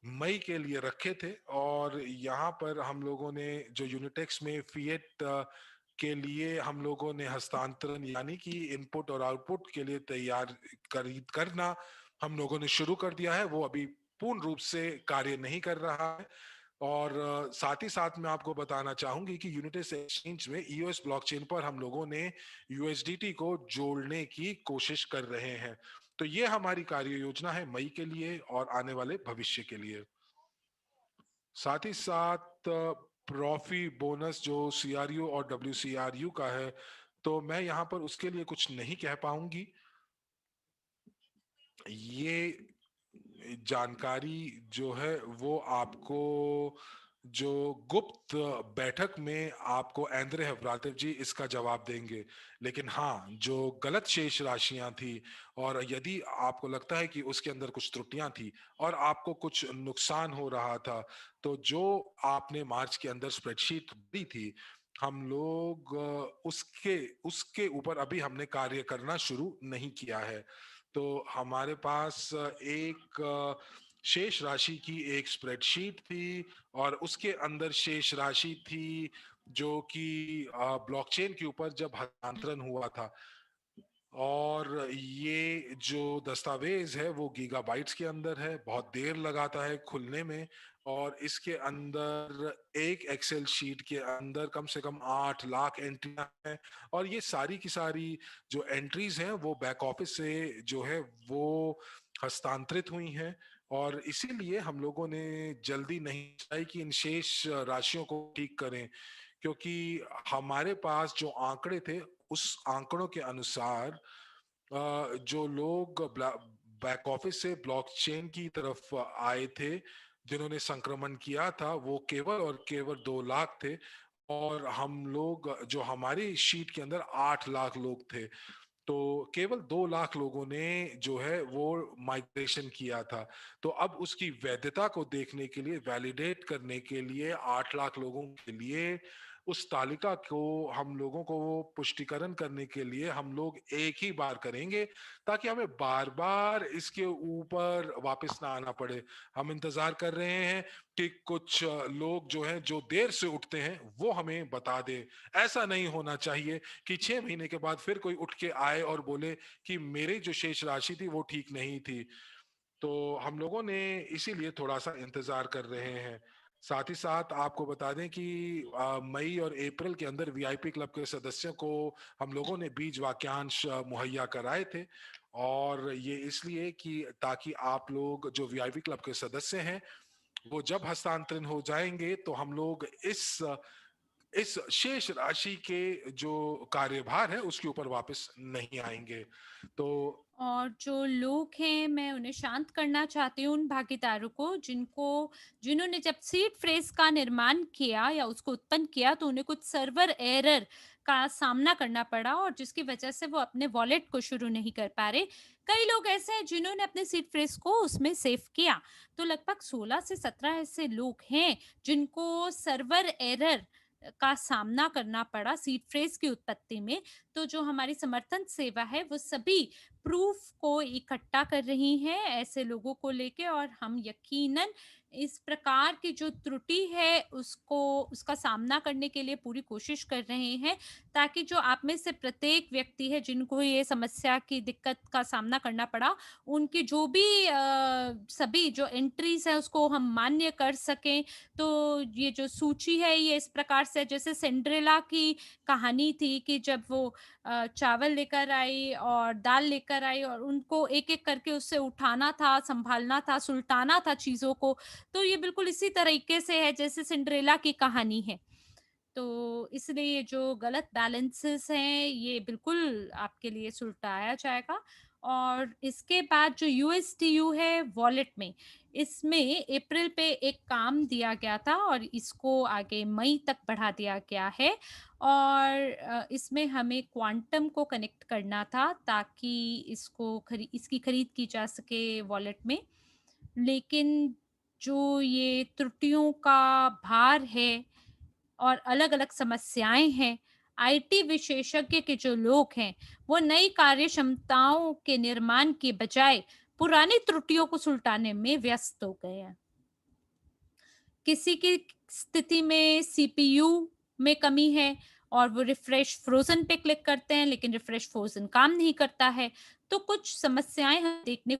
मई के लिए रखे थे। और यहाँ पर हम लोगों ने जो यूनिटेक्स में फिएट के लिए हम लोगों ने हस्तांतरण यानी कि इनपुट और आउटपुट के लिए तैयार खरीद करना हम लोगों ने शुरू कर दिया है। वो अभी पूर्ण रूप से कार्य नहीं कर रहा है। और साथ ही साथ मैं आपको बताना चाहूंगी कि यूनिटेक्स एक्सचेंज में ईओएस ब्लॉकचेन पर हम लोगों ने यूएसडीटी को जोड़ने की कोशिश कर रहे हैं। तो ये हमारी कार्य योजना है मई के लिए और आने वाले भविष्य के लिए। साथ ही साथ प्रॉफी बोनस जो सीआरयू और डब्ल्यूसीआरयू का है, तो मैं यहाँ पर उसके लिए कुछ नहीं कह पाऊंगी। ये जानकारी जो है वो आपको जो गुप्त बैठक में आपको एंद्रे हवरातेव जी इसका जवाब देंगे। लेकिन हाँ, जो गलत शेष राशियां थी और यदि आपको लगता है कि उसके अंदर कुछ त्रुटियां थी और आपको कुछ नुकसान हो रहा था, तो जो आपने मार्च के अंदर स्प्रेडशीट दी थी, हम लोग उसके उसके ऊपर अभी हमने कार्य करना शुरू नहीं किया है। तो हमारे पास एक शेष राशि की एक स्प्रेडशीट थी और उसके अंदर शेष राशि थी जो कि ब्लॉकचेन के ऊपर जब हस्तांतरण हुआ था। और ये जो दस्तावेज है वो गीगाबाइट्स के अंदर है, बहुत देर लगाता है खुलने में। और इसके अंदर एक एक्सेल शीट के अंदर कम से कम 8 लाख एंट्रियां हैं। और ये सारी की सारी जो एंट्रीज हैं वो बैक ऑफिस से जो है वो हस्तांतरित हुई हैं। और इसीलिए हम लोगों ने जल्दी नहीं चाही कि इन शेष राशियों को ठीक करें, क्योंकि हमारे पास जो आंकड़े थे उस आंकड़ों के अनुसार जो लोग बैक ऑफिस से ब्लॉकचेन की तरफ आए थे, जिन्होंने संक्रमण किया था, वो केवल और केवल 2 लाख थे। और हम लोग जो हमारी शीट के अंदर 8 लाख लोग थे, तो केवल 2 लाख लोगों ने जो है वो माइग्रेशन किया था। तो अब उसकी वैधता को देखने के लिए, वैलिडेट करने के लिए, 8 लाख लोगों के लिए उस तालिका को हम लोगों को पुष्टिकरण करने के लिए हम लोग एक ही बार करेंगे, ताकि हमें बार बार इसके ऊपर वापस ना आना पड़े। हम इंतजार कर रहे हैं कि कुछ लोग जो हैं, जो देर से उठते हैं, वो हमें बता दे। ऐसा नहीं होना चाहिए कि 6 महीने के बाद फिर कोई उठ के आए और बोले कि मेरी जो शेष राशि थी वो ठीक नहीं थी। तो हम लोगों ने इसीलिए थोड़ा सा इंतजार कर रहे हैं। साथ ही साथ आपको बता दें कि मई और अप्रैल के अंदर वीआईपी क्लब के सदस्यों को हम लोगों ने बीज वाक्यांश मुहैया कराए थे। और ये इसलिए कि ताकि आप लोग जो वीआईपी क्लब के सदस्य हैं, वो जब हस्तांतरण हो जाएंगे तो हम लोग इस शेष राशि के जो कार्यभार है उसके ऊपर वापस नहीं आएंगे। तो और जो लोग हैं, मैं उन्हें शांत करना चाहती हूँ, उन भागीदारों को जिन्होंने जब सीड फ्रेज़ का निर्माण किया या उसको उत्पन्न किया, तो उन्हें कुछ सर्वर एरर का सामना करना पड़ा और जिसकी वजह से वो अपने वॉलेट को शुरू नहीं कर पा रहे। कई लोग ऐसे हैं जिन्होंने अपने सीड फ्रेज़ को उसमें सेव किया। तो लगभग 16 से 17 ऐसे लोग हैं जिनको सर्वर एरर का सामना करना पड़ा सीड फ्रेज़ की उत्पत्ति में। तो जो हमारी समर्थन सेवा है, वो सभी प्रूफ को इकट्ठा कर रही हैं ऐसे लोगों को लेके, और हम यकीनन इस प्रकार की जो त्रुटि है उसको उसका सामना करने के लिए पूरी कोशिश कर रहे हैं, ताकि जो आप में से प्रत्येक व्यक्ति है जिनको ये समस्या की दिक्कत का सामना करना पड़ा, उनकी जो भी सभी जो एंट्रीज है उसको हम मान्य कर सकें। तो ये जो सूची है ये इस प्रकार से, जैसे सिंड्रेला की कहानी थी कि जब वो चावल लेकर आई और दाल लेकर आई और उनको एक-एक करके उससे उठाना था, सँभालना था, सुलटाना था चीज़ों को। तो ये बिल्कुल इसी तरीके से है जैसे सिंड्रेला की कहानी है। तो इसलिए ये जो गलत बैलेंसेस हैं, ये बिल्कुल आपके लिए सुलटाया जाएगा। और इसके बाद जो यूएसटीयू है वॉलेट में, इसमें अप्रैल पे एक काम दिया गया था और इसको आगे मई तक बढ़ा दिया गया है। और इसमें हमें क्वांटम को कनेक्ट करना था ताकि इसकी खरीद की जा सके वॉलेट में। लेकिन जो ये त्रुटियों का भार है और अलग-अलग समस्याएँ हैं, आईटी विशेषज्ञ के जो लोग हैं, वो नई कार्यक्षमताओं के निर्माण के बजाय पुरानी त्रुटियों को सुलटाने में व्यस्त हो गए हैं। किसी की स्थिति में सीपीयू में कमी है और वो रिफ्रेश फ्रोज़न पे क्लिक करते हैं, लेकिन रिफ्रेश फ्रोज़न काम नहीं करता है। तो कुछ समस्याएँ हम देखने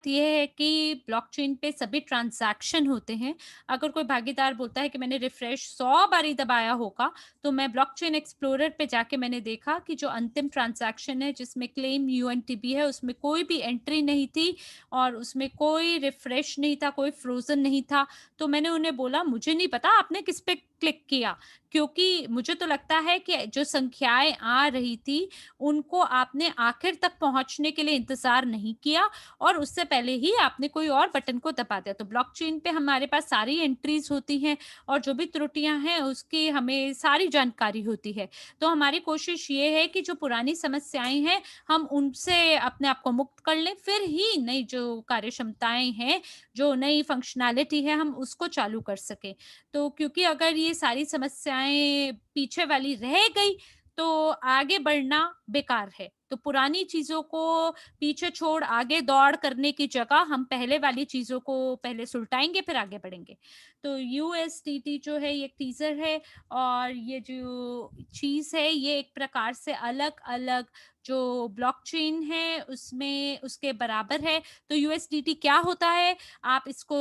ये है कि ब्लॉकचेन पे सभी ट्रांज़ैक्शन होते हैं। अगर कोई भागीदार बोलता है कि मैंने रिफ्रेश 100 बारी दबाया होगा, तो मैं ब्लॉकचेन एक्सप्लोरर पे जाके मैंने देखा कि जो अंतिम ट्रांज़ैक्शन है जिसमें क्लेम यूएनटीबी है, उसमें कोई भी एंट्री नहीं थी और उसमें कोई रिफ्रेश नहीं था, कोई फ्रोज़न नहीं था। तो मैंने उन्हें बोला, मुझे नहीं पता आपने किस पे क्लिक किया, क्योंकि मुझे तो लगता है कि जो संख्याएँ आ रही थी, उनको आपने आखिर तक पहुँचने के लिए इंतज़ार नहीं किया और उससे पहले ही आपने कोई और बटन को दबा दिया। तो ब्लॉकचेन पे हमारे पास सारी एंट्रीज़ होती हैं और जो भी त्रुटियाँ हैं उसकी हमें सारी जानकारी होती है। तो हमारी कोशिश ये है कि जो पुरानी समस्याएँ हैं, हम उनसे अपने आप को मुक्त कर लें, फिर ही नई जो कार्यक्षमताएँ हैं, जो नई फंक्शनैलिटी है, हम उसको चालू कर सकें। तो क्योंकि अगर ये सारी समस्याएँ पीछे वाली रह गई, तो आगे बढ़ना बेकार है। तो पुरानी चीज़ों को पीछे छोड़ आगे दौड़ करने की जगह हम पहले वाली चीज़ों को पहले सुलटाएँगे फिर आगे बढ़ेंगे। तो यूएसडीटी जो है ये एक टीज़र है और ये जो चीज़ है ये एक प्रकार से अलग-अलग जो ब्लॉकचेन है उसमें उसके बराबर है। तो यूएसडीटी क्या होता है? आप इसको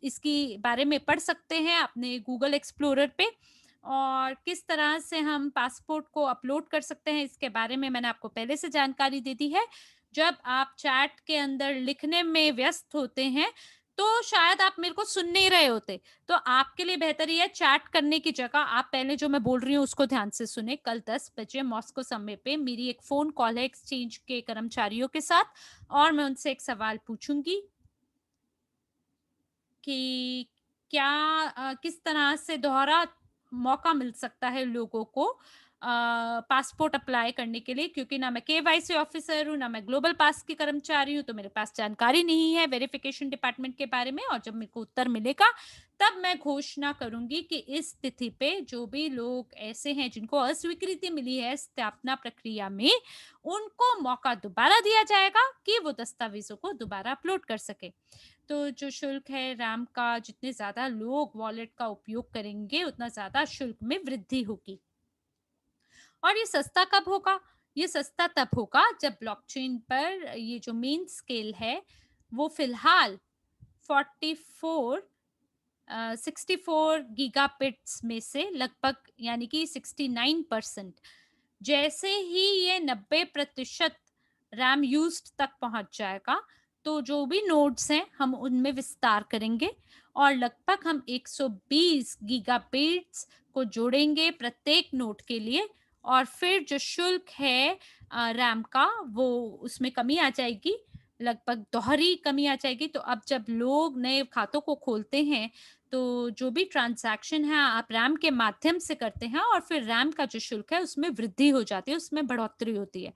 इसकी बारे में पढ़ सकते हैं अपने गूगल एक्सप्लोरर पे और किस तरह से हम पासपोर्ट को अपलोड कर सकते हैं इसके बारे में मैंने आपको पहले से जानकारी दे दी है। जब आप चैट के अंदर लिखने में व्यस्त होते हैं, तो शायद आप मेरे को सुन नहीं रहे होते। तो आपके लिए बेहतर ये है चैट करने की जगह आप पहले जो मैं बोल रही हूँ उसको ध्यान से सुनें। कल 10 बजे मॉस्को समय पे मेरी एक फ़ोन कॉल है एक्सचेंज के कर्मचारियों के साथ और मैं उनसे एक सवाल पूछूँगी कि क्या किस तरह से दोहरा मौका मिल सकता है लोगों को पासपोर्ट अप्लाई करने के लिए क्योंकि ना मैं केवाईसी ऑफिसर हूँ, ना मैं ग्लोबल पास की कर्मचारी हूँ, तो मेरे पास जानकारी नहीं है वेरिफिकेशन डिपार्टमेंट के बारे में और जब मेरे को उत्तर मिलेगा, तब मैं घोषणा करूँगी कि इस तिथि पे जो भी लोग ऐसे हैं जिनको अस्वीकृति मिली है स्थापना प्रक्रिया में, उनको मौका दोबारा दिया जाएगा कि वो दस्तावेज़ों को दोबारा अपलोड कर सकें। तो जो शुल्क है रैम का जितने ज़्यादा लोग वॉलेट का उपयोग करेंगे, उतना ज़्यादा शुल्क में वृद्धि होगी। और ये सस्ता कब होगा? ये सस्ता तब होगा जब ब्लॉकचेन पर ये जो मेन स्केल है, वो फ़िलहाल 44 64 गीगाबिट्स में से लगभग यानी कि 69% जैसे ही ये 90% रैम यूज्ड तक पहुंच जाएगा तो जो भी नोड्स हैं हम उनमें विस्तार करेंगे और लगभग हम 120 गीगाबिट्स को जोड़ेंगे प्रत्येक नोड के लिए और फिर जो शुल्क है रैम का वो उसमें कमी आ जाएगी लगभग दोहरी कमी आ जाएगी तो अब जब लोग नए खातों को खोलते हैं तो जो भी ट्रांज़ैक्शन है आप रैम के माध्यम से करते हैं और फिर रैम का जो शुल्क है उसमें वृद्धि हो जाती है, उसमें बढ़ोतरी होती है।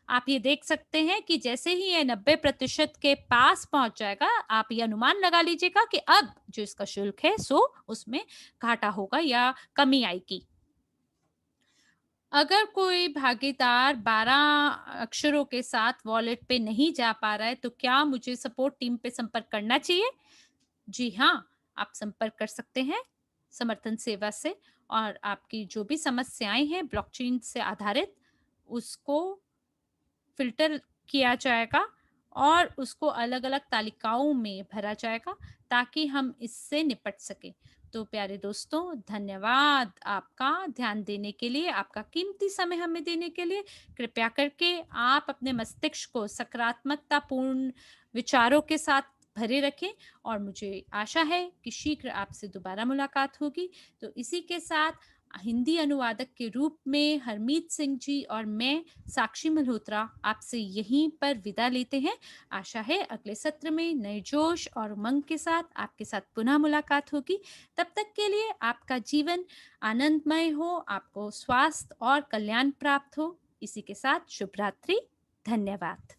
आप ये देख सकते हैं कि जैसे ही ये 90% के पास पहुँच जाएगा, आप ये अनुमान लगा लीजिएगा कि अब जो इसका शुल्क है सो उसमें घाटा होगा या कमी आएगी। अगर कोई भागीदार 12 अक्षरों के साथ वॉलेट पे नहीं जा पा रहा है, तो क्या मुझे सपोर्ट टीम पे संपर्क करना चाहिए? जी हाँ, आप संपर्क कर सकते हैं समर्थन सेवा से और आपकी जो भी समस्याएँ हैं ब्लॉकचेन से आधारित, उसको फ़िल्टर किया जाएगा और उसको अलग-अलग तालिकाओं में भरा जाएगा ताकि हम इससे निपट सकें। तो प्यारे दोस्तों, धन्यवाद आपका ध्यान देने के लिए, आपका कीमती समय हमें देने के लिए। कृपया करके आप अपने मस्तिष्क को सकारात्मकतापूर्ण विचारों के साथ भरे रखें और मुझे आशा है कि शीघ्र आपसे दोबारा मुलाकात होगी। तो इसी के साथ हिंदी अनुवादक के रूप में हरमीत सिंह जी और मैं साक्षी मल्होत्रा आपसे यहीं पर विदा लेते हैं। आशा है अगले सत्र में नए जोश और उमंग के साथ आपके साथ पुनः मुलाकात होगी। तब तक के लिए आपका जीवन आनंदमय हो, आपको स्वास्थ्य और कल्याण प्राप्त हो। इसी के साथ शुभ रात्रि। धन्यवाद।